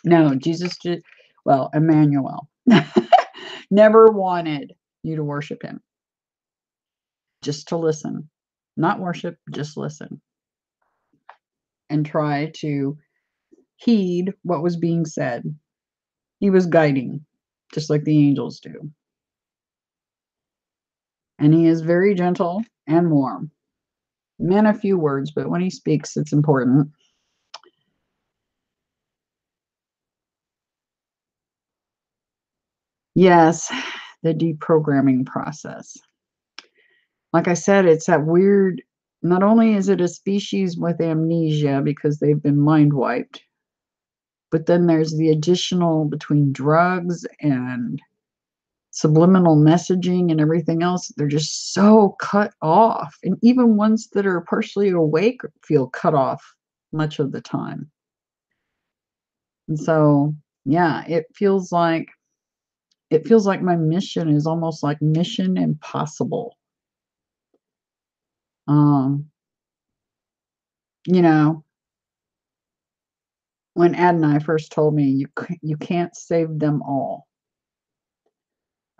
No, Jesus did, well, Emmanuel never wanted you to worship him. Just to listen. Not worship, just listen. And try to heed what was being said. He was guiding, just like the angels do. And he is very gentle and warm. Man, a few words, but when he speaks, it's important. Yes, the deprogramming process. Like I said, it's that weird, not only is it a species with amnesia because they've been mind wiped, but then there's the additional between drugs and subliminal messaging and everything else. They're just so cut off. And even ones that are partially awake feel cut off much of the time. And so, yeah, it feels like my mission is almost like mission impossible. Um, you know, when Ad and I first told me you can't save them all,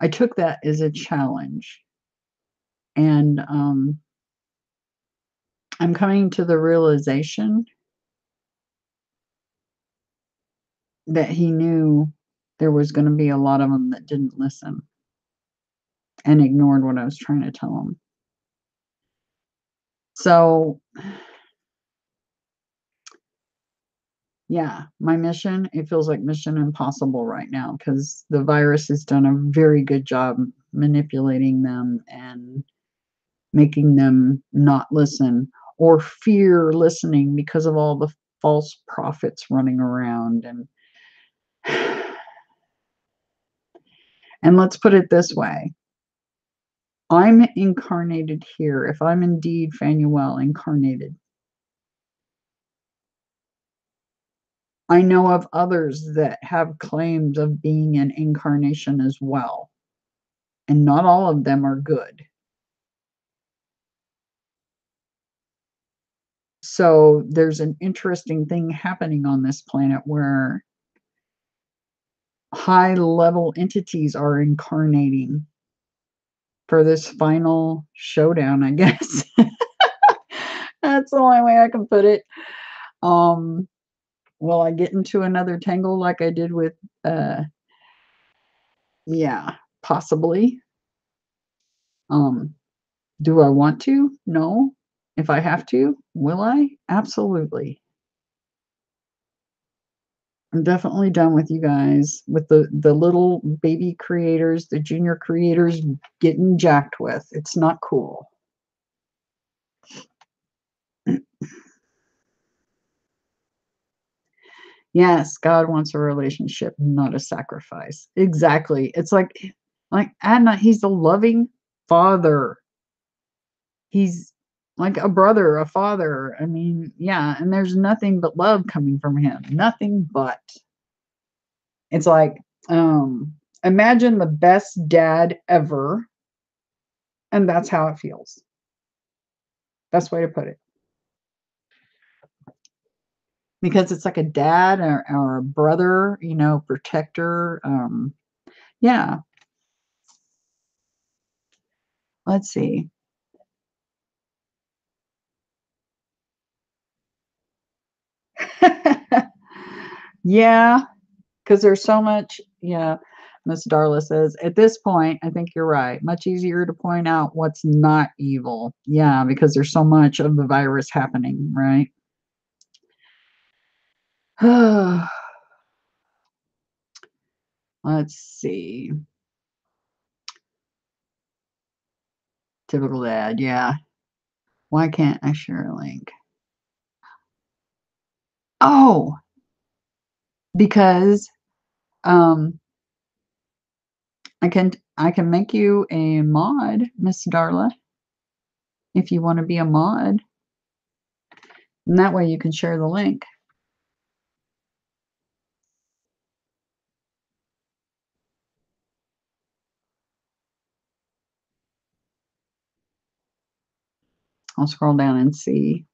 I took that as a challenge. And I'm coming to the realization that he knew there was going to be a lot of them that didn't listen and ignored what I was trying to tell them. So, yeah, my mission, it feels like mission impossible right now because the virus has done a very good job manipulating them and making them not listen or fear listening because of all the false prophets running around. And let's put it this way. I'm incarnated here. If I'm indeed Phanuel incarnated, I know of others that have claims of being an incarnation as well. And not all of them are good. So there's an interesting thing happening on this planet where high-level entities are incarnating for this final showdown, I guess. That's the only way I can put it. Will I get into another tangle like I did with, yeah, possibly. Do I want to? No. If I have to, will I? Absolutely. I'm definitely done with you guys, with the little baby creators, the junior creators getting jacked with. It's not cool. Yes, God wants a relationship, not a sacrifice. Exactly. It's like Adna, he's a loving father. He's like a brother, a father. I mean, yeah, and there's nothing but love coming from him. Nothing but. It's like, imagine the best dad ever, and that's how it feels. Best way to put it. Because it's like a dad or a brother, you know, protector. Yeah. Let's see. Yeah, because there's so much. Yeah. Miss Darla says, at this point, I think you're right. Much easier to point out what's not evil. Yeah, because there's so much of the virus happening, right? Let's see. Typical dad. Yeah. Why can't I share a link? Oh, because um I can make you a mod, Miss Darla, if you want to be a mod. And that way you can share the link. I'll scroll down and see.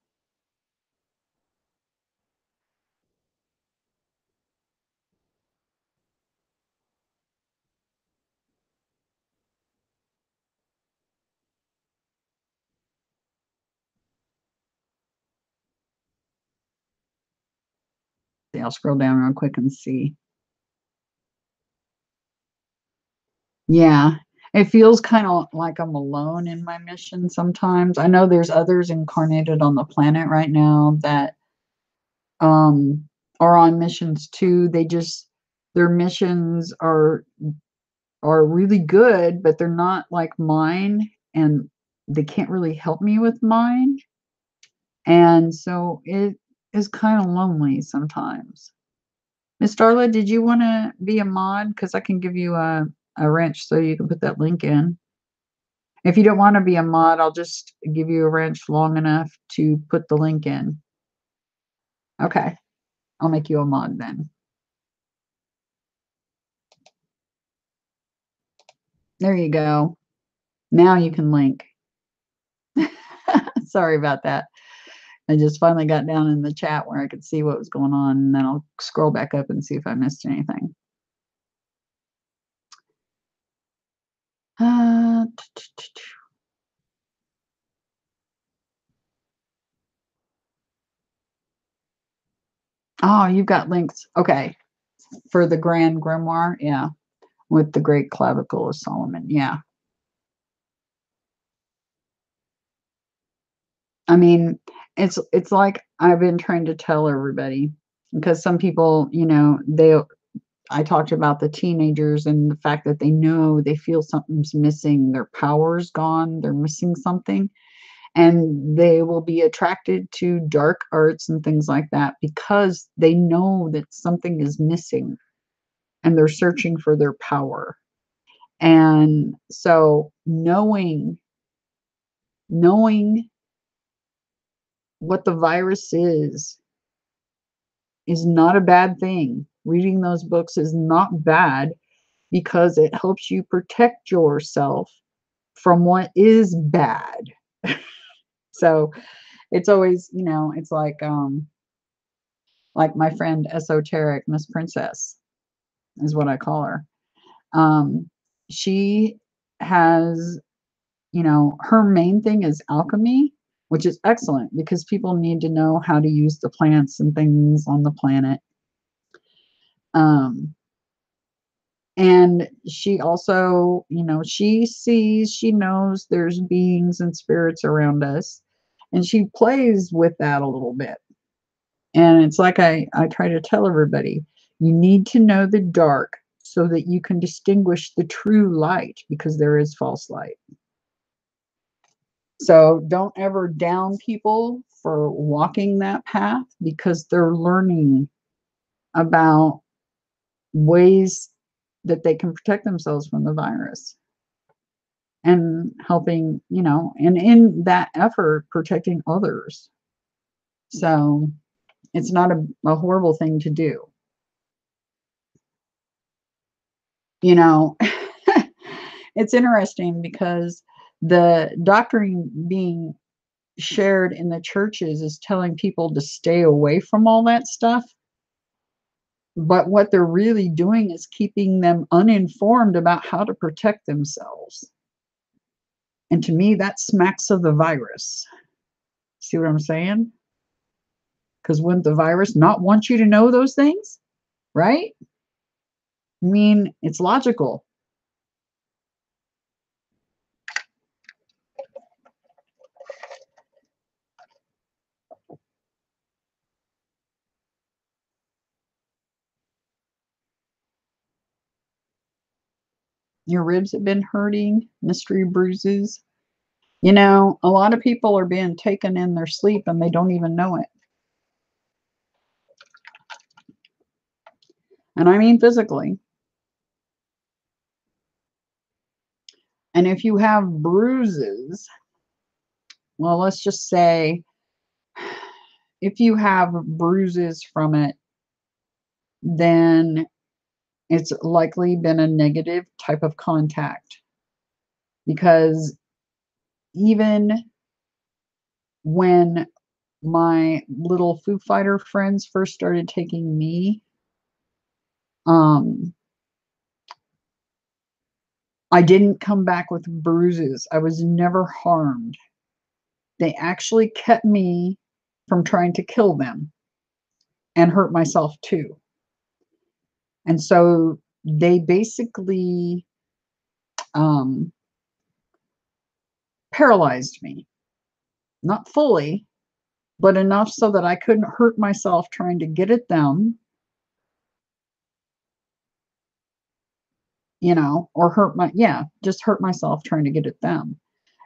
I'll scroll down real quick and see. Yeah, it feels kind of like I'm alone in my mission sometimes. I know there's others incarnated on the planet right now that um are on missions too. Their missions are really good, but they're not like mine, and they can't really help me with mine. And so it is kind of lonely sometimes. Miss Darla, did you want to be a mod? Because I can give you a wrench so you can put that link in. If you don't want to be a mod, I'll just give you a wrench long enough to put the link in. Okay, I'll make you a mod then. There you go. Now you can link. Sorry about that. I just finally got down in the chat where I could see what was going on, and then I'll scroll back up and see if I missed anything. Oh, you've got links. Okay. For the Grand Grimoire. Yeah. With the Great Clavicle of Solomon. Yeah. I mean, it's like I've been trying to tell everybody, because some people, you know, I talked about the teenagers and the fact that they feel something's missing, their power's gone, they're missing something, and they will be attracted to dark arts and things like that because they know that something is missing and they're searching for their power. And so knowing what the virus is not a bad thing. Reading those books is not bad because it helps you protect yourself from what is bad. So it's always, it's like my friend Esoteric Miss Princess is what I call her. She has, her main thing is alchemy, which is excellent because people need to know how to use the plants and things on the planet. And she also, she knows there's beings and spirits around us, and she plays with that a little bit. And it's like I try to tell everybody, you need to know the dark so that you can distinguish the true light, because there is false light. So don't ever down people for walking that path, because they're learning about ways that they can protect themselves from the virus, and helping, and in that effort, protecting others. So it's not a horrible thing to do. It's interesting because the doctrine being shared in the churches is telling people to stay away from all that stuff. But what they're really doing is keeping them uninformed about how to protect themselves. And to me, that smacks of the virus. See what I'm saying? Because wouldn't the virus not want you to know those things? Right? I mean, it's logical. Your ribs have been hurting, mystery bruises. A lot of people are being taken in their sleep and they don't even know it. And I mean physically. And if you have bruises, well, let's just say if you have bruises from it, then it's likely been a negative type of contact. Because even when my little Foo Fighter friends first started taking me, I didn't come back with bruises. I was never harmed. They actually kept me from trying to kill them and hurt myself too. And so they basically paralyzed me. Not fully, but enough so that I couldn't hurt myself trying to get at them, or just hurt myself trying to get at them.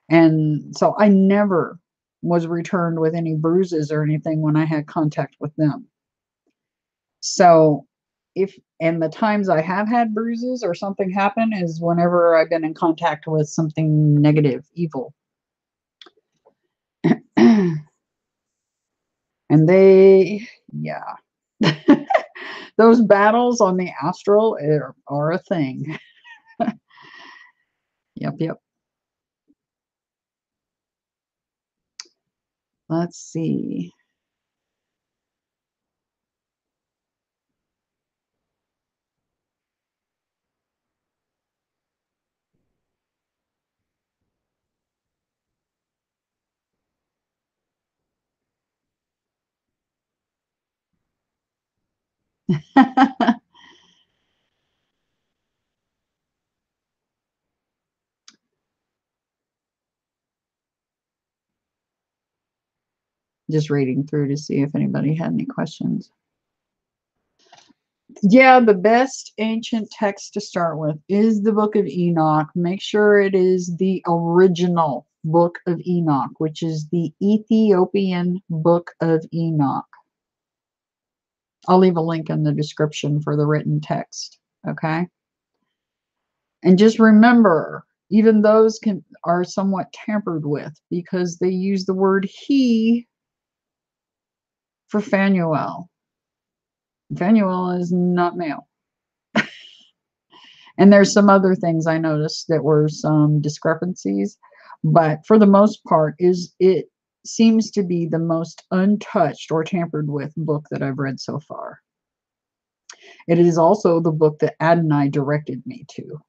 And so I never was returned with any bruises or anything when I had contact with them. So and the times I have had bruises or something happen is whenever I've been in contact with something negative, evil. And those battles on the astral are a thing. Yep. Let's see. Just reading through to see if anybody had any questions. Yeah, the best ancient text to start with is the Book of Enoch. Make sure it is the original Book of Enoch, which is the Ethiopian Book of Enoch. I'll leave a link in the description for the written text, okay? And just remember, even those are somewhat tampered with because they use the word he for Phanuel. Phanuel is not male. And there's some other things I noticed that were some discrepancies, but for the most part, it seems to be the most untouched or tampered with book that I've read so far. It is also the book that Adonai directed me to.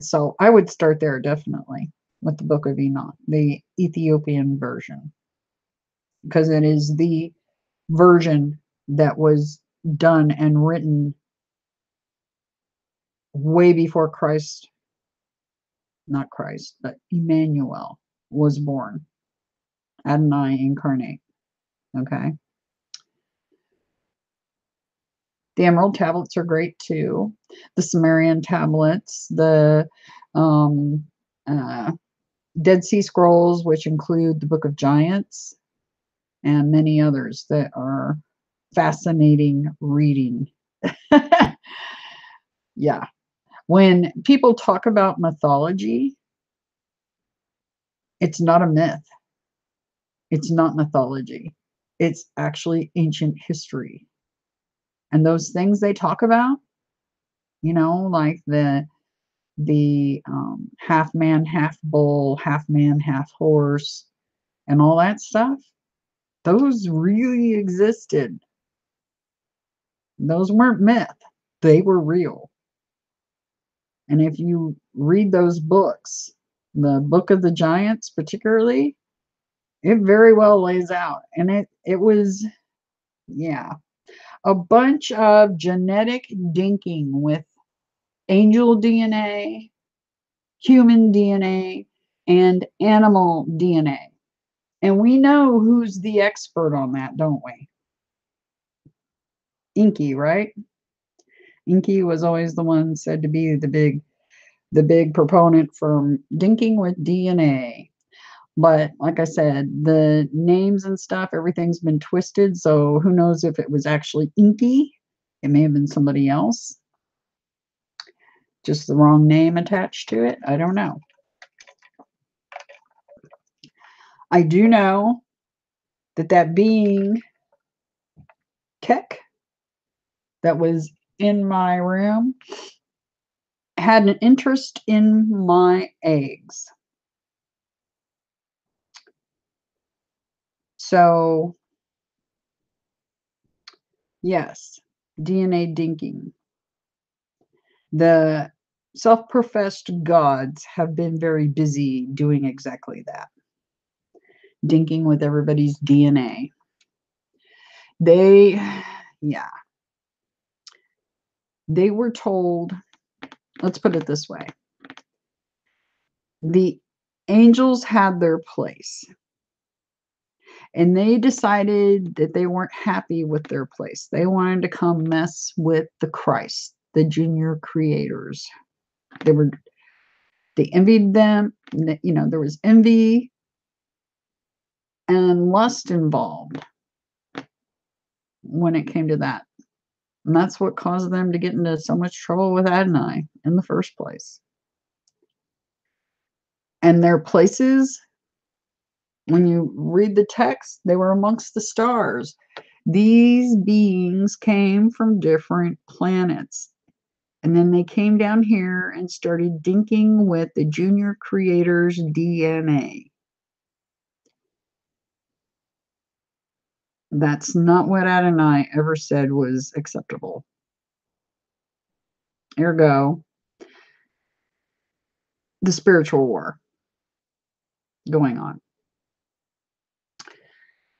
So I would start there definitely with the Book of Enoch, the Ethiopian version, because it is the version that was done and written way before Christ, not Christ, but Emmanuel was born. Adonai Incarnate. Okay. The Emerald tablets are great too. The Sumerian tablets, the um, uh, Dead Sea Scrolls, which include the Book of Giants, and many others that are fascinating reading. Yeah. When people talk about mythology, it's not a myth. It's not mythology. It's actually ancient history. And those things they talk about, like the half man, half bull, half man, half horse, and all that stuff, those really existed. Those weren't myth. They were real. And if you read those books, the Book of the Giants particularly, it very well lays out. And it was, yeah, a bunch of genetic dinking with angel DNA, human DNA, and animal DNA. And we know who's the expert on that, don't we? Inky, right? Inky was always the one said to be the big proponent for dinking with DNA. But like I said, the names and stuff, everything's been twisted. So who knows if it was actually Inky? It may have been somebody else. Just the wrong name attached to it. I don't know. I do know that being Keck that was in my room had an interest in my eggs. So, yes, DNA dinking. The self-professed gods have been very busy doing exactly that, dinking with everybody's DNA. Yeah, they were told, let's put it this way. The angels had their place, and they decided that they weren't happy with their place. They wanted to come mess with the Christ, the junior creators. They envied them. There was envy and lust involved when it came to that. And that's what caused them to get into so much trouble with Adonai in the first place. And their places, when you read the text, they were amongst the stars. These beings came from different planets. And then they came down here and started dinking with the junior creator's DNA. That's not what Adonai ever said was acceptable. Ergo, the spiritual war going on.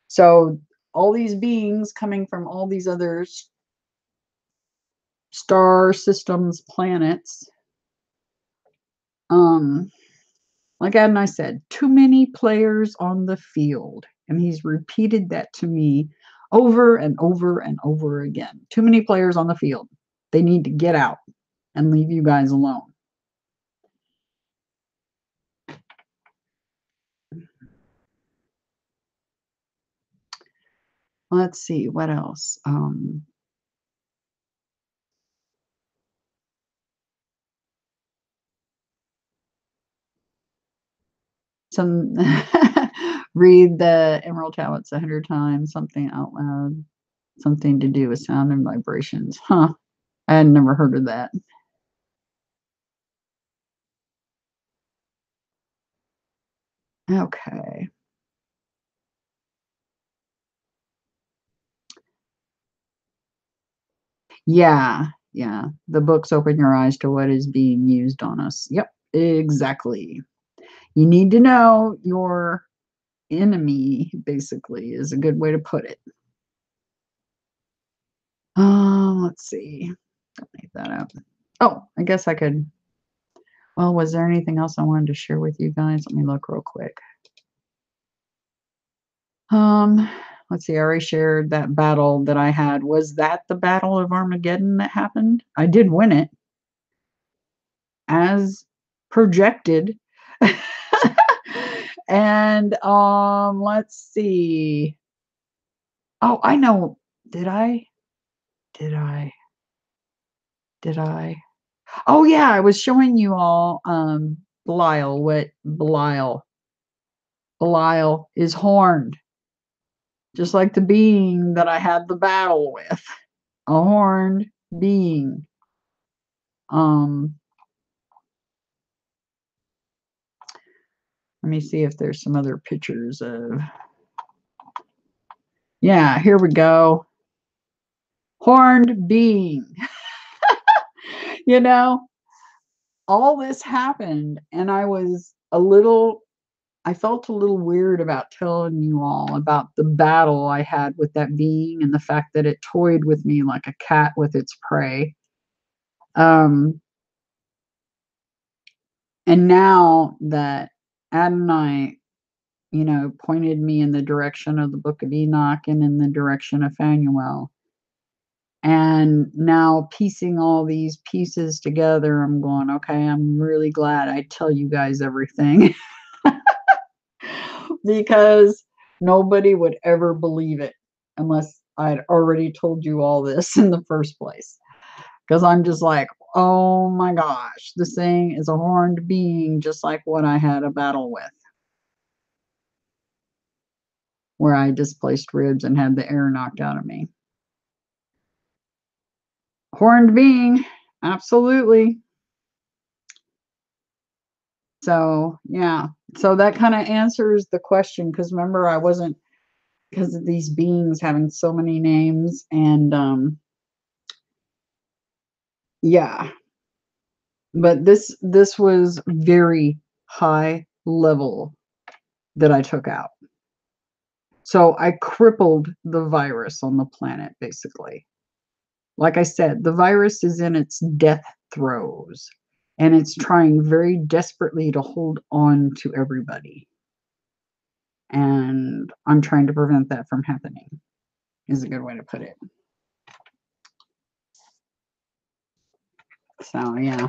So all these beings coming from all these other star systems, planets, like Adonai said, too many players on the field. And he's repeated that to me over and over and over again. Too many players on the field. They need to get out and leave you guys alone. Let's see, what else? Some read the Emerald Tablets 100 times, something out loud, something to do with sound and vibrations. Huh. I had never heard of that. Okay. Yeah. Yeah. The books open your eyes to what is being used on us. Yep. Exactly. You need to know your enemy, basically, is a good way to put it. Let's see. Don't make that up. Oh, I guess I could. Well, was there anything else I wanted to share with you guys? Let me look real quick. Um, let's see. I already shared that battle that I had. Was that the Battle of Armageddon that happened? I did win it as projected. And let's see. Oh, I know. Did I? Did I? Did I? Oh yeah, I was showing you all Belial, what Belial is horned, just like the being that I had the battle with. A horned being. Um Let me see if there's some other pictures of. Yeah, here we go. Horned being. You know, all this happened and I felt a little weird about telling you all about the battle I had with that being and the fact that it toyed with me like a cat with its prey. Um, and now that Adonai, pointed me in the direction of the Book of Enoch and in the direction of Phanuel, and now piecing all these pieces together, I'm going, okay, I'm really glad I tell you guys everything. Because nobody would ever believe it unless I'd already told you all this in the first place. Because I'm just like, oh my gosh, this thing is a horned being, just like what I had a battle with, where I displaced ribs and had the air knocked out of me. Horned being, absolutely. So, yeah. So that kind of answers the question, because remember, I wasn't, because of these beings having so many names, and yeah. But this was very high level that I took out. So I crippled the virus on the planet, basically. Like I said, the virus is in its death throes, and it's trying very desperately to hold on to everybody. And I'm trying to prevent that from happening, is a good way to put it. So, yeah.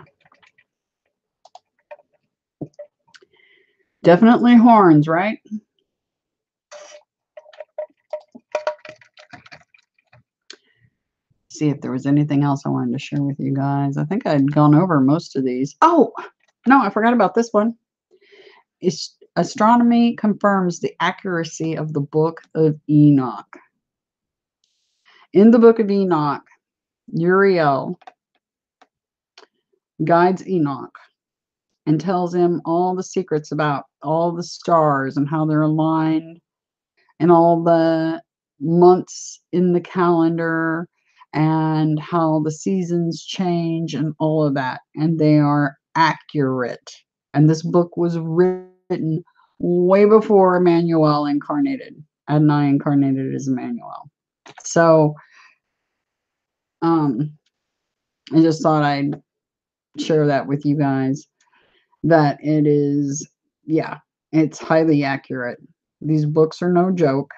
Definitely horns, right? See if there was anything else I wanted to share with you guys. I think I'd gone over most of these. Oh, no, I forgot about this one. Astronomy confirms the accuracy of the Book of Enoch. In the Book of Enoch, Uriel guides Enoch and tells him all the secrets about all the stars and how they're aligned and all the months in the calendar and how the seasons change and all of that. And they are accurate. And this book was written way before Emmanuel incarnated. Adonai incarnated as Emmanuel. So I just thought I'd share that with you guys, that it is, yeah, it's highly accurate. These books are no joke.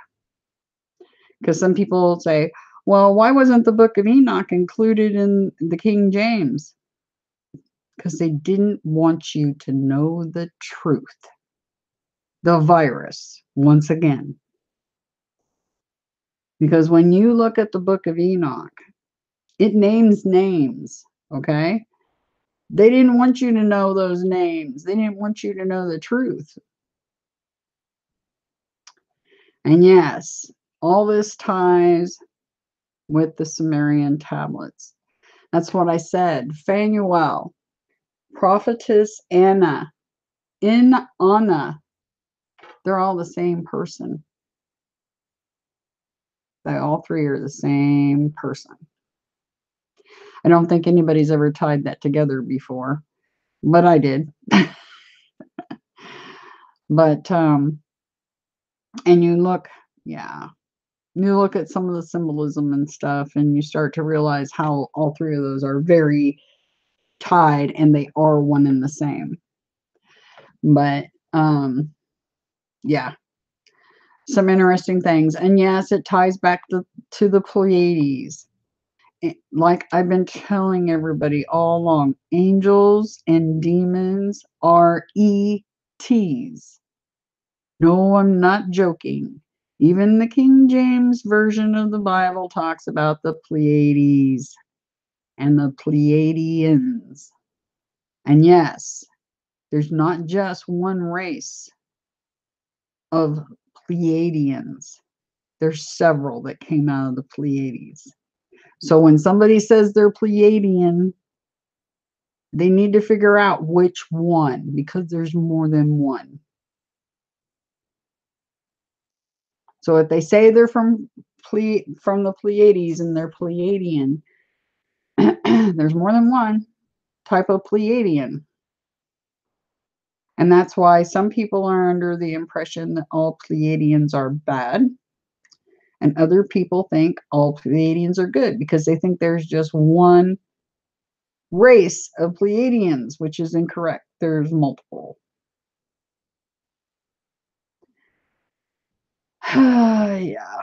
Because some people say, well, why wasn't the Book of Enoch included in the King James? Because they didn't want you to know the truth. The virus, once again. Because when you look at the Book of Enoch, it names names, okay? They didn't want you to know those names. They didn't want you to know the truth. And yes, all this ties with the Sumerian tablets. That's what I said. Phanuel, prophetess Anna, Anna, they're all the same person. They all three are the same person. I don't think anybody's ever tied that together before, but I did. But and you look, yeah, you look at some of the symbolism and stuff, and you start to realize how all three of those are very tied, and they are one and the same. But yeah, some interesting things. And yes, it ties back to the Pleiades. Like I've been telling everybody all along, angels and demons are ETs. No, I'm not joking. Even the King James version of the Bible talks about the Pleiades and the Pleiadians. And yes, there's not just one race of Pleiadians. There's several that came out of the Pleiades. So when somebody says they're Pleiadian, they need to figure out which one, because there's more than one. So if they say they're from the Pleiades and they're Pleiadian, there's more than one type of Pleiadian. And that's why some people are under the impression that all Pleiadians are bad. And other people think all Pleiadians are good because they think there's just one race of Pleiadians, which is incorrect. There's multiple. Yeah.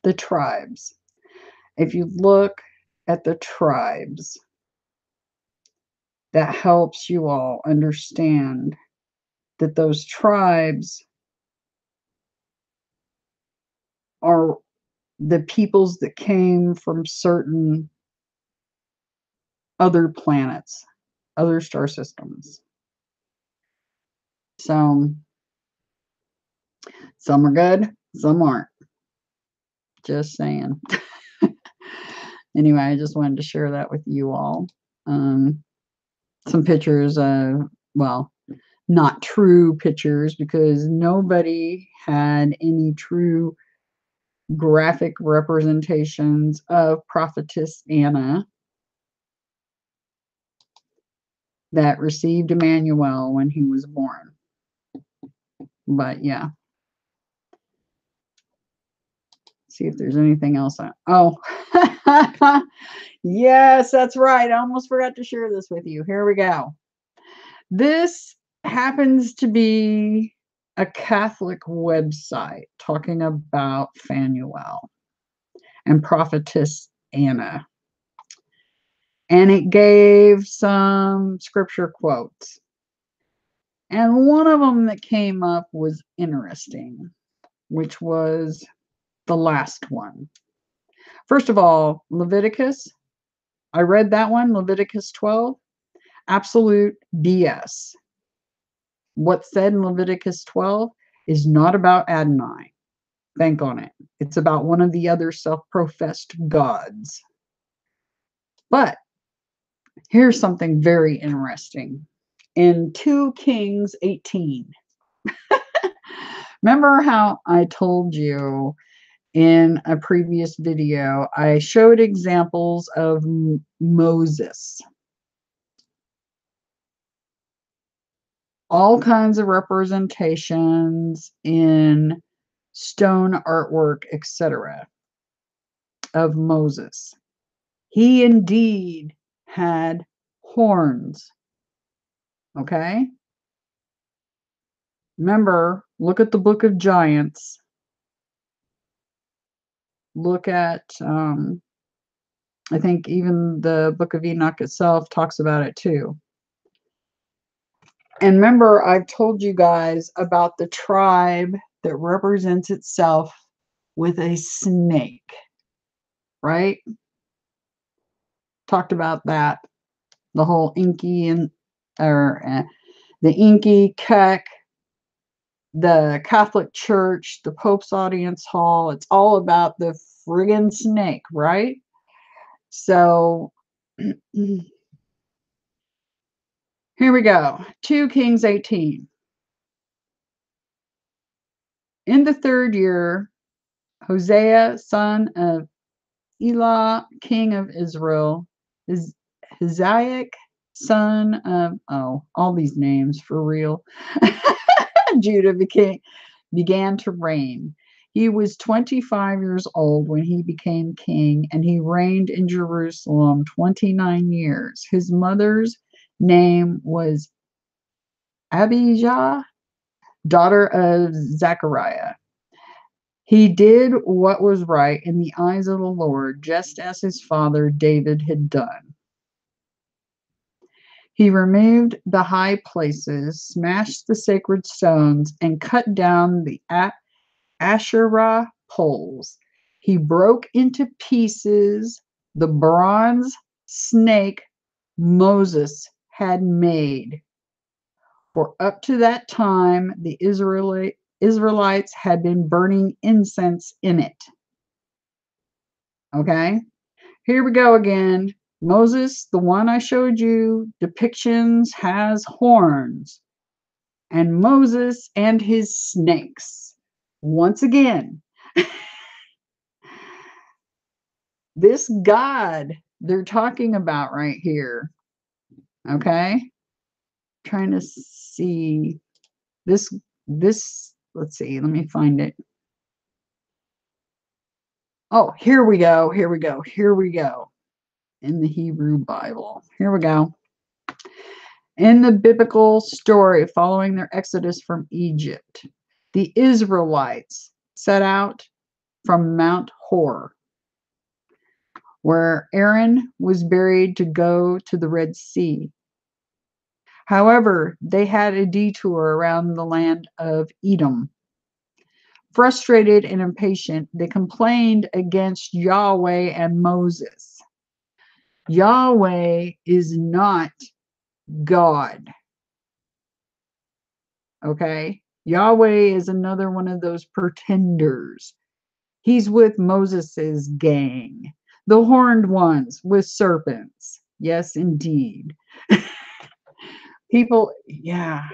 The tribes. If you look at the tribes, that helps you all understand that those tribes are the peoples that came from certain other planets, other star systems. So some are good, some aren't. Just saying. Anyway, I just wanted to share that with you all. Some pictures, well, not true pictures, because nobody had any true graphic representations of prophetess Anna that received Emmanuel when he was born. But yeah. See if there's anything else. Oh, yes, that's right. I almost forgot to share this with you. Here we go. This happens to be a Catholic website talking about Phanuel and prophetess Anna. And it gave some scripture quotes. And one of them that came up was interesting, which was the last one. First of all, Leviticus, I read that one, Leviticus 12, absolute BS. What's said in Leviticus 12 is not about Adonai. Bank on it. It's about one of the other self-professed gods. But here's something very interesting. In 2 Kings 18, remember how I told you in a previous video, I showed examples of Moses. All kinds of representations in stone artwork, etc., of Moses. He indeed had horns. Okay? Remember, look at the Book of Giants. Look at, I think even the Book of Enoch itself talks about it too. And remember, I've told you guys about the tribe that represents itself with a snake, right? Talked about that. The whole Inky and, or the Inky, Keck, the Catholic Church, the Pope's audience hall. It's all about the friggin' snake, right? So here we go. 2 Kings 18. In the 3rd year, Hosea, son of Elah, king of Israel, Hazael, son of, all these names for real, Judah began to reign. He was 25 years old when he became king, and he reigned in Jerusalem 29 years. His mother's name was Abijah, daughter of Zechariah. He did what was right in the eyes of the Lord, just as his father David had done. He removed the high places, smashed the sacred stones, and cut down the Asherah poles. He broke into pieces the bronze snake Moses had made. For up to that time, the Israelites had been burning incense in it. Okay, here we go again. Moses, the one I showed you, depictions, has horns. And Moses and his snakes. Once again, this God they're talking about right here. Okay, trying to see this. Let's see. Let me find it. Oh, here we go. Here we go. Here we go. In the Hebrew Bible. Here we go. In the biblical story following their exodus from Egypt, the Israelites set out from Mount Hor, where Aaron was buried, to go to the Red Sea. However, they had a detour around the land of Edom. Frustrated and impatient, they complained against Yahweh and Moses. Yahweh is not God. Okay? Yahweh is another one of those pretenders. He's with Moses's gang, the horned ones with serpents. Yes, indeed. People, yeah.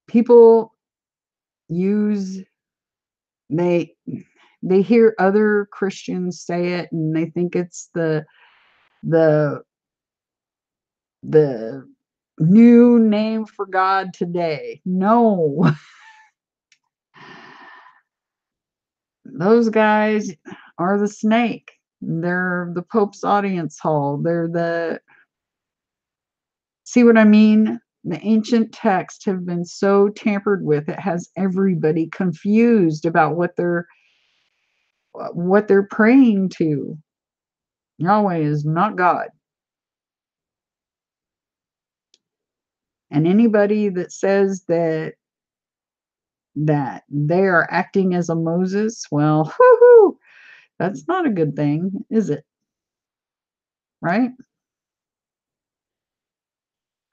People use, they hear other Christians say it and they think it's the new name for God today. No. Those guys are the snake. They're the Pope's audience hall. See what I mean? The ancient texts have been so tampered with, it has everybody confused about what they're praying to. Yahweh is not God. And anybody that says that they are acting as a Moses, well, whoo-hoo, that's not a good thing, is it? Right?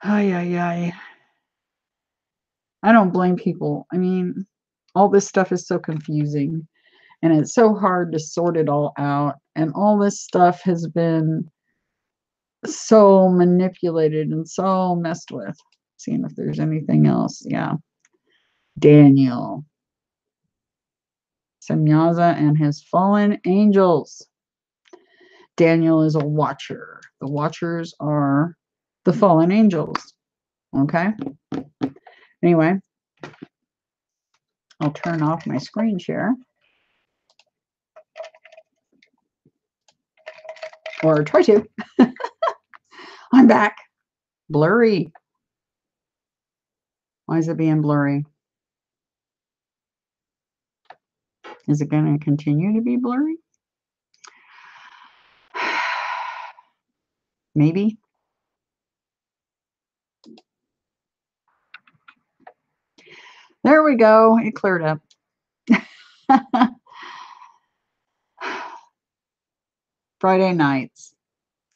Ay, ay, ay. I don't blame people. I mean, all this stuff is so confusing and it's so hard to sort it all out. And all this stuff has been so manipulated and so messed with. Seeing if there's anything else. Yeah. Daniel. Semyaza and his fallen angels. Daniel is a watcher. The watchers are the fallen angels. Okay. Anyway, I'll turn off my screen share. Or try to. I'm back. Blurry. Why is it being blurry? Is it going to continue to be blurry? Maybe. There we go. It cleared up. Friday nights.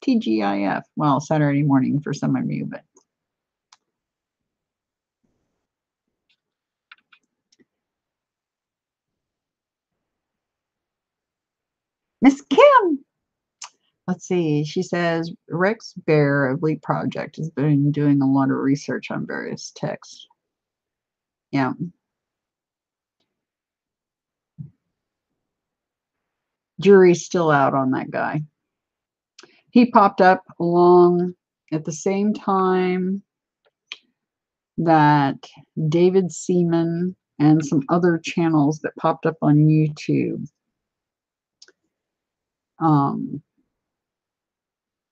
TGIF. Well, Saturday morning for some of you, but Miss Kim. Let's see. She says Rex Bear of Leap Project has been doing a lot of research on various texts. Yeah. Jury's still out on that guy. He popped up along at the same time that David Seaman and some other channels that popped up on YouTube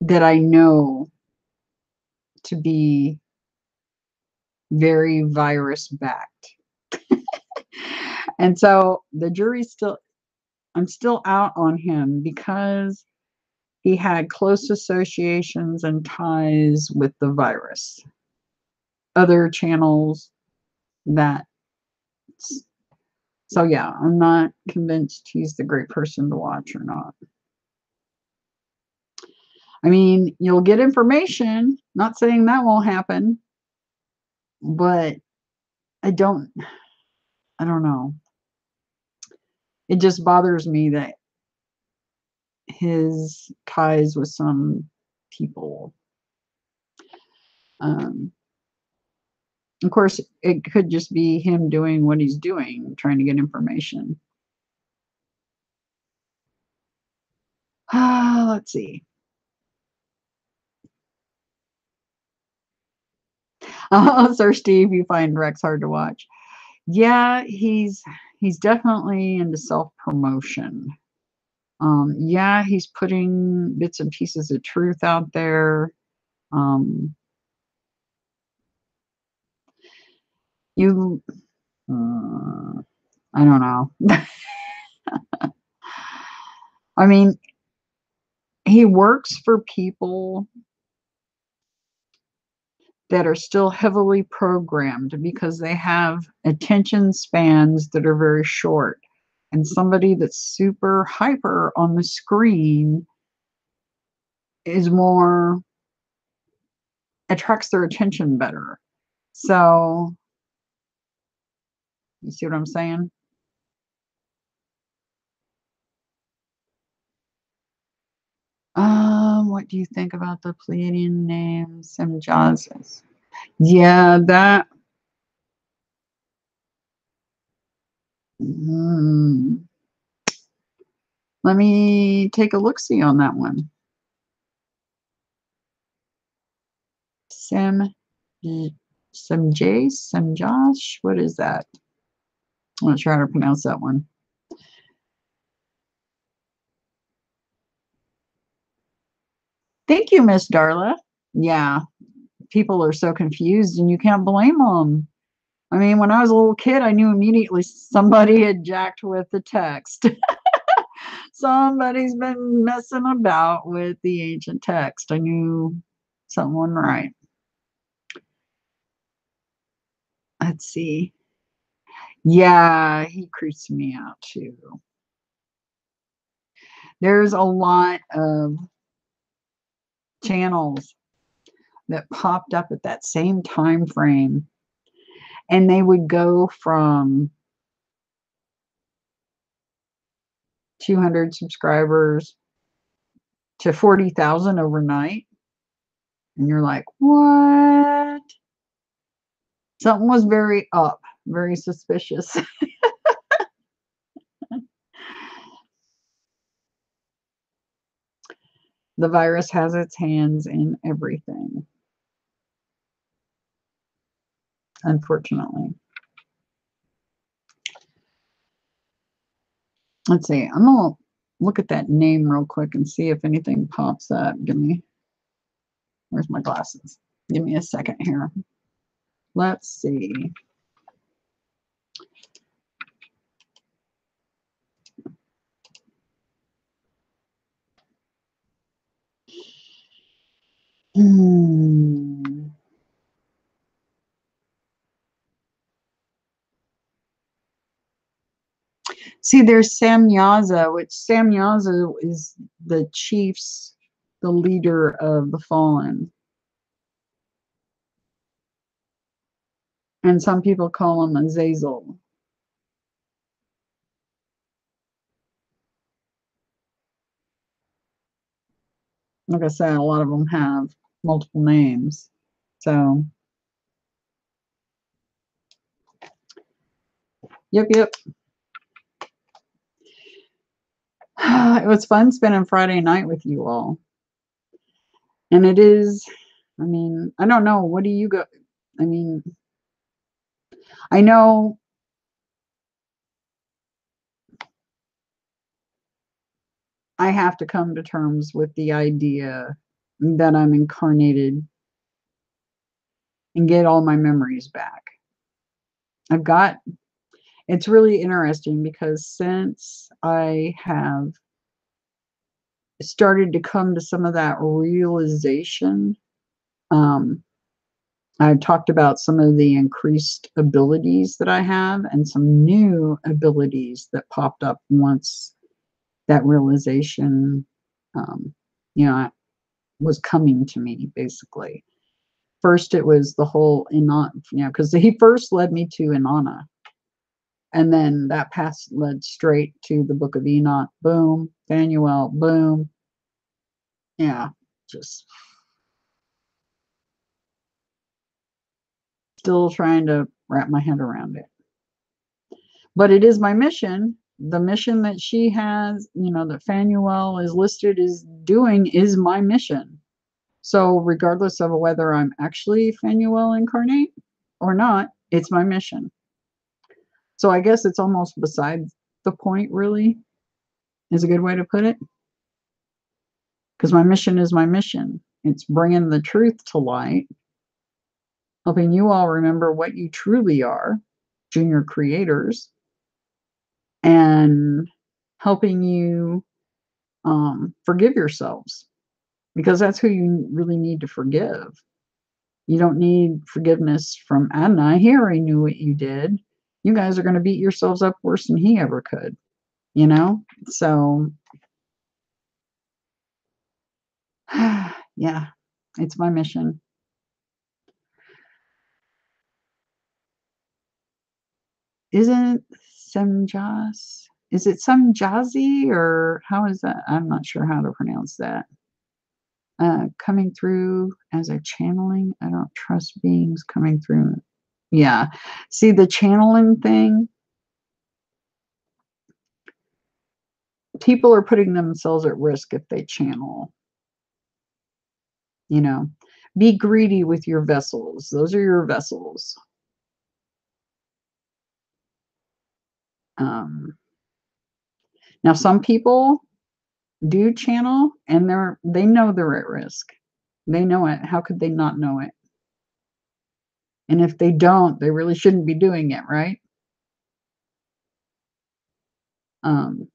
that I know to be very virus backed. And so the jury's still, I'm still out on him because he had close associations and ties with the virus. Other channels that, so yeah, I'm not convinced he's the great person to watch or not. I mean, you'll get information, not saying that won't happen, but I don't know. It just bothers me that his ties with some people. Of course, it could just be him doing what he's doing, trying to get information. Let's see. Sir Steve, you find Rex hard to watch. Yeah, he's definitely into self-promotion. Yeah, he's putting bits and pieces of truth out there. You, I don't know. I mean, he works for people that are still heavily programmed because they have attention spans that are very short. And somebody that's super hyper on the screen is more, attracts their attention better. So, you see what I'm saying? What do you think about the Pleiadian name Semjazes? Yeah, that. Let me take a look-see on that one. Semjosh? What is that? I'm not sure how to pronounce that one. Thank you, Miss Darla. Yeah, people are so confused and you can't blame them. I mean, when I was a little kid, I knew immediately somebody had jacked with the text. Somebody's been messing about with the ancient text. I knew something wasn't right. Let's see. Yeah, he creeps me out too. There's a lot of channels that popped up at that same time frame, and they would go from 200 subscribers to 40,000 overnight. And you're like, what? Something was very up, very suspicious. The virus has its hands in everything, unfortunately. Let's see. I'm going to look at that name real quick and see if anything pops up. Where's my glasses? Give me a second here. Let's see. See, there's Samyaza, which Samyaza is the chiefs, the leader of the fallen. And some people call him Azazel. like I said, a lot of them have multiple names. So, yep. It was fun spending Friday night with you all. And it is, I mean, I don't know. What do you go? I mean, I know I have to come to terms with the idea that I'm incarnated and get all my memories back. It's really interesting because since I have started to come to some of that realization, um, I talked about some of the increased abilities that I have and some new abilities that popped up once that realization, um, was coming to me, basically. First, it was the whole Enoch, because he first led me to Inanna. And then that path led straight to the book of Enoch. Boom. Phanuel. Boom. Yeah. Just still trying to wrap my head around it. But it is my mission. The mission that she has, that Phanuel is listed as doing is my mission. So regardless of whether I'm actually Phanuel incarnate or not, it's my mission. So I guess it's almost beside the point, really, is a good way to put it. Because my mission is my mission. It's bringing the truth to light, helping you all remember what you truly are, junior creators, and helping you forgive yourselves, because that's who you really need to forgive. You don't need forgiveness from Adonai. He already knew what you did. You guys are going to beat yourselves up worse than he ever could, So, yeah, it's my mission. Isn't Semjas? Is it Semjazi, or how is that? I'm not sure how to pronounce that. Coming through as a channeling. I don't trust beings coming through. Yeah. See, the channeling thing, people are putting themselves at risk if they channel. Be greedy with your vessels. Those are your vessels. Now, some people do channel and they know they're at risk. They know it. How could they not know it? And if they don't, they really shouldn't be doing it, right? I'm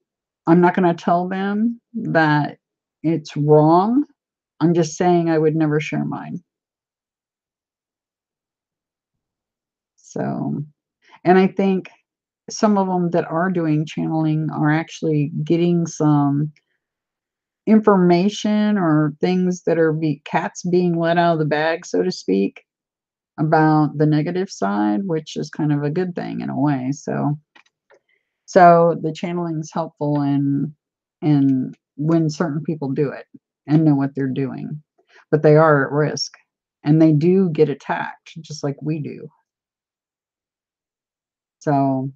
not going to tell them that it's wrong. I'm just saying I would never share mine. So, and I think some of them that are doing channeling are actually getting some information or things that are cats being let out of the bag, so to speak, about the negative side, which is kind of a good thing in a way. So the channeling is helpful in when certain people do it and know what they're doing, but they are at risk and they do get attacked just like we do. So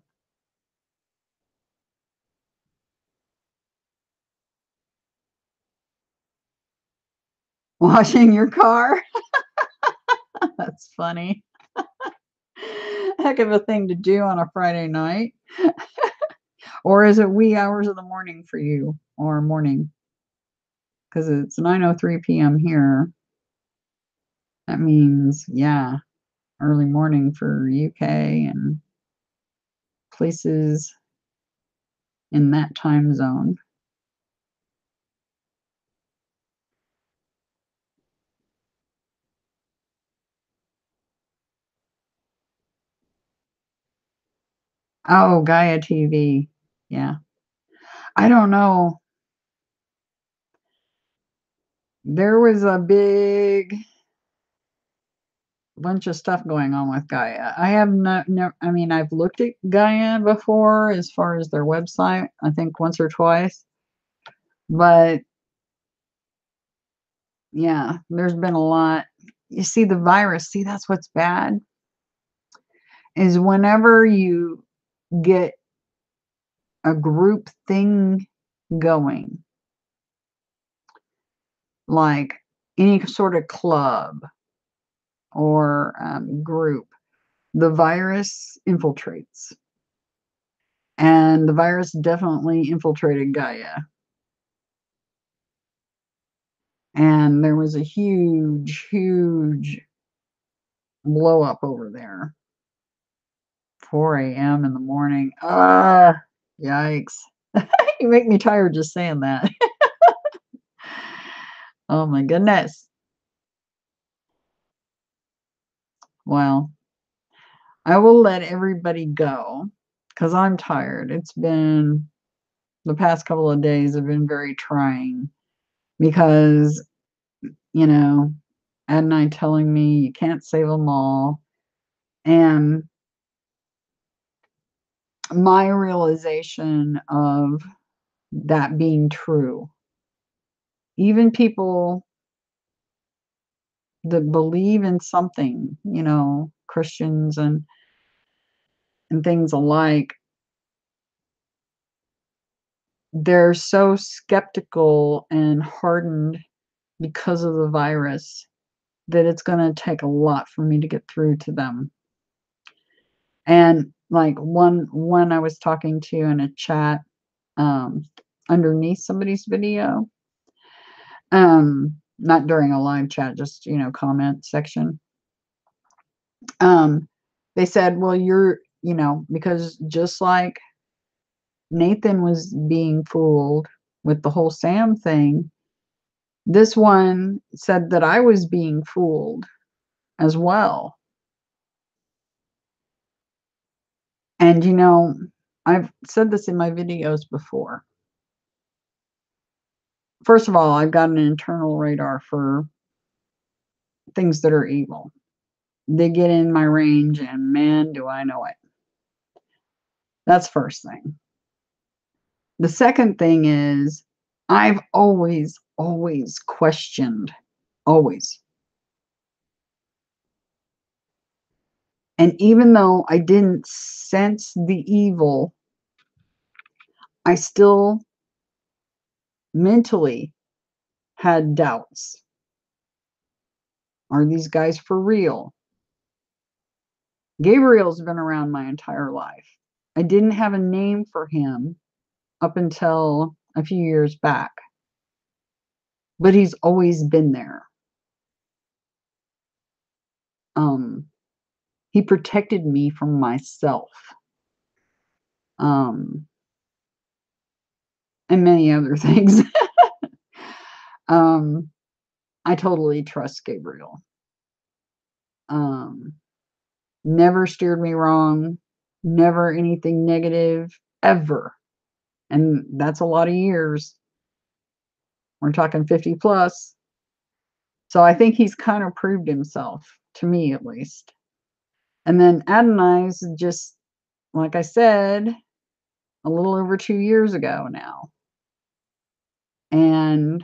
washing your car, that's funny. Heck of a thing to do on a Friday night. Or is it wee hours of the morning for you, or morning? Because it's 9:03 p.m. here. That means, yeah, early morning for UK and places in that time zone. Oh, Gaia TV. Yeah. I don't know. There was a big bunch of stuff going on with Gaia. I have I mean, I've looked at Gaia before as far as their website, I think once or twice, but yeah, there's been a lot. You see the virus, see, that's what's bad, is whenever you get a group thing going, like any sort of club or group, the virus infiltrates. And the virus definitely infiltrated Gaia. And there was a huge, huge blow up over there. 4 a.m. in the morning. Ah, yikes. You make me tired just saying that. Oh my goodness. Well, I will let everybody go because I'm tired. It's been the past couple of days have been very trying because, you know, Adonai telling me you can't save them all. And my realization of that being true, even people that believe in something, you know, Christians and things alike, they're so skeptical and hardened because of the virus that it's going to take a lot for me to get through to them. And like one I was talking to in a chat underneath somebody's video, not during a live chat, just, you know, comment section. They said, well, you're, you know, because just like Nathan was being fooled with the whole Sam thing, this one said that I was being fooled as well. And, you know, I've said this in my videos before. First of all, I've got an internal radar for things that are evil. They get in my range, and man, do I know it. That's first thing. The second thing is I've always questioned, always. And even though I didn't sense the evil, I still mentally had doubts. Are these guys for real? Gabriel's been around my entire life. I didn't have a name for him up until a few years back, but he's always been there. He protected me from myself, and many other things. I totally trust Gabriel. Never steered me wrong, never anything negative, ever. And that's a lot of years. We're talking 50 plus. So I think he's kind of proved himself, to me at least. And then Adonai's just, like I said, a little over 2 years ago now. And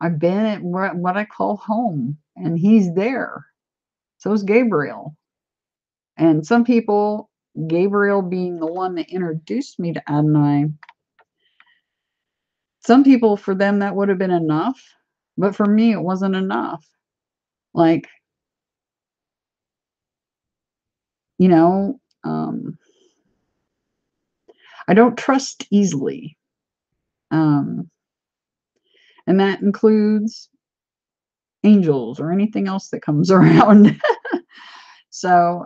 I've been at what I call home, and he's there. So is Gabriel. And some people, Gabriel being the one that introduced me to Adonai, some people, for them, that would have been enough. But for me, it wasn't enough. Like, you know, I don't trust easily. And that includes angels or anything else that comes around. So,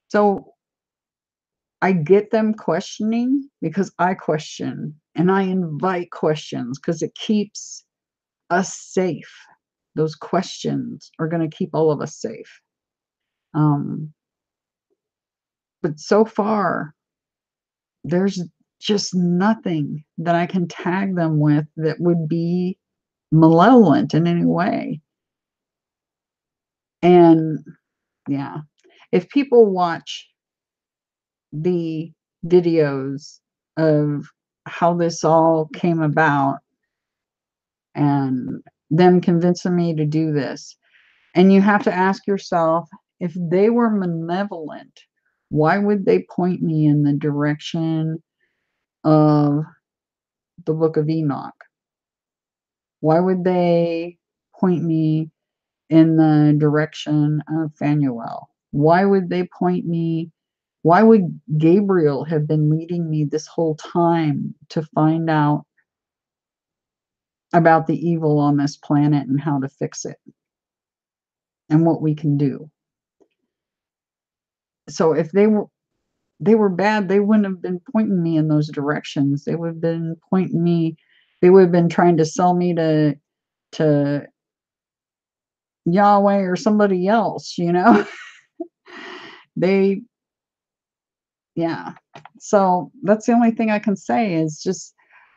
so I get them questioning because I question, and I invite questions because it keeps us safe. Those questions are going to keep all of us safe. But so far, there's just nothing that I can tag them with that would be malevolent in any way. And yeah, if people watch the videos of how this all came about, and them convincing me to do this. And you have to ask yourself, if they were malevolent, why would they point me in the direction of the book of Enoch? Why would they point me in the direction of Phanuel? Why would they point me? Why would Gabriel have been leading me this whole time to find out about the evil on this planet and how to fix it and what we can do? So if they were bad, they wouldn't have been pointing me in those directions. They would have been pointing me, they would have been trying to sell me to Yahweh or somebody else, you know? They, yeah. So that's the only thing I can say is just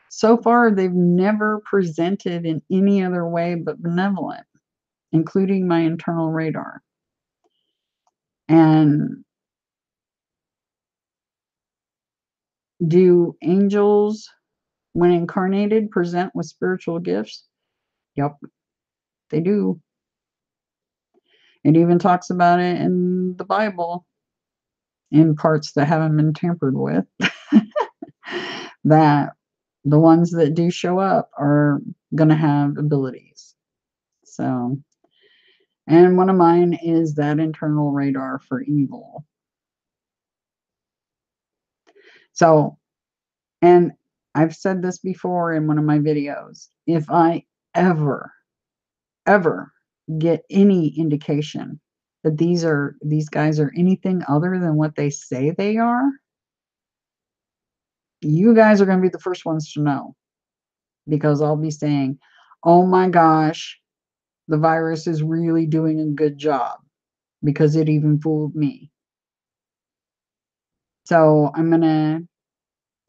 so far they've never presented in any other way but benevolent, including my internal radar. And do angels, when incarnated, present with spiritual gifts? Yep, they do. It even talks about it in the Bible in parts that haven't been tampered with. That the ones that do show up are going to have abilities. So, and one of mine is that internal radar for evil. So, and I've said this before in one of my videos, if I ever get any indication that these guys are anything other than what they say they are, you guys are going to be the first ones to know, because I'll be saying, oh my gosh, the virus is really doing a good job because it even fooled me. So I'm going to,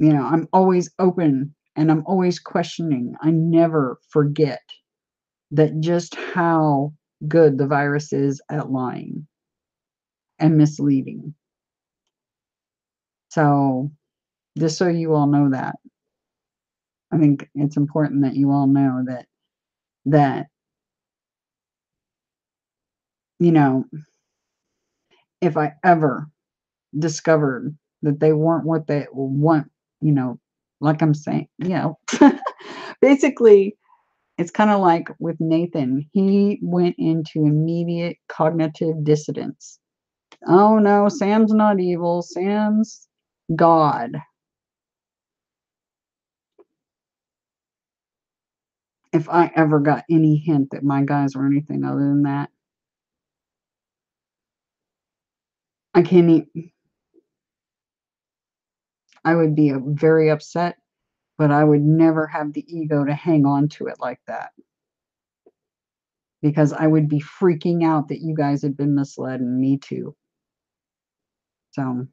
I'm always open and I'm always questioning. I never forget that just how good the virus is at lying and misleading. So just so you all know that, I think it's important that you all know that, if I ever discovered that they weren't what they want, like I'm saying, basically, it's kind of like with Nathan. He went into immediate cognitive dissonance. Oh no, Sam's not evil. Sam's God. If I ever got any hint that my guys were anything other than that, I can't even, I would be very upset, but I would never have the ego to hang on to it like that, because I would be freaking out that you guys had been misled, and me too. So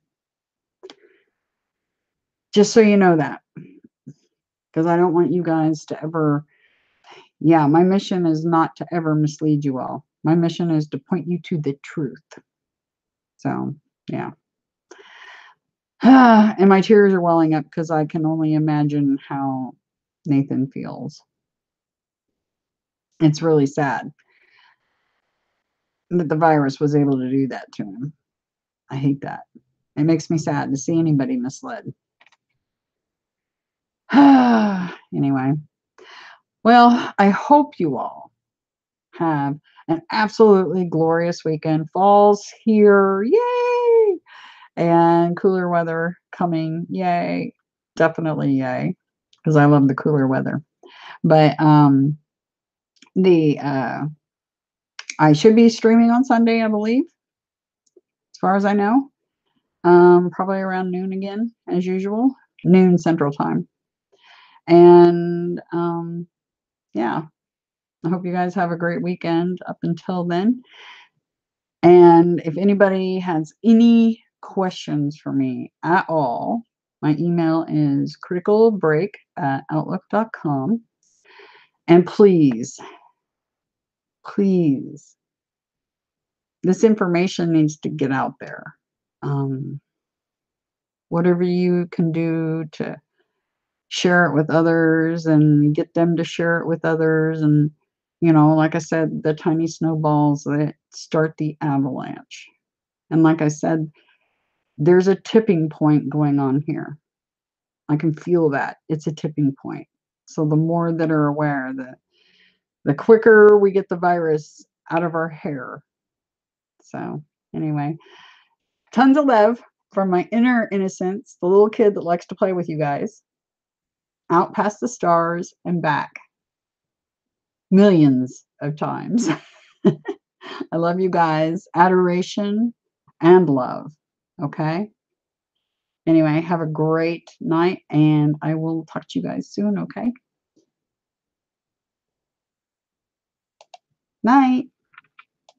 just so you know that, because I don't want you guys to ever, my mission is not to ever mislead you all. My mission is to point you to the truth. So, yeah. And my tears are welling up because I can only imagine how Nathan feels. It's really sad that the virus was able to do that to him. I hate that. It makes me sad to see anybody misled. Anyway, well, I hope you all have an absolutely glorious weekend. Fall's here, yay! And cooler weather coming, yay! Definitely yay, because I love the cooler weather. But I should be streaming on Sunday, I believe, as far as I know. Probably around noon again, as usual, noon Central Time. And yeah, I hope you guys have a great weekend up until then. And if anybody has any questions for me at all, my email is criticalbreak@outlook.com. And please, this information needs to get out there. Whatever you can do to share it with others and get them to share it with others. And, you know, like I said, the tiny snowballs that start the avalanche. And like I said, there's a tipping point going on here. I can feel that. It's a tipping point. So the more that are aware, the quicker we get the virus out of our hair. So anyway, tons of love from my inner innocence, the little kid that likes to play with you guys, out past the stars and back millions of times. I love you guys. Adoration and love. Okay. Anyway, have a great night, and I will talk to you guys soon. Okay. Night.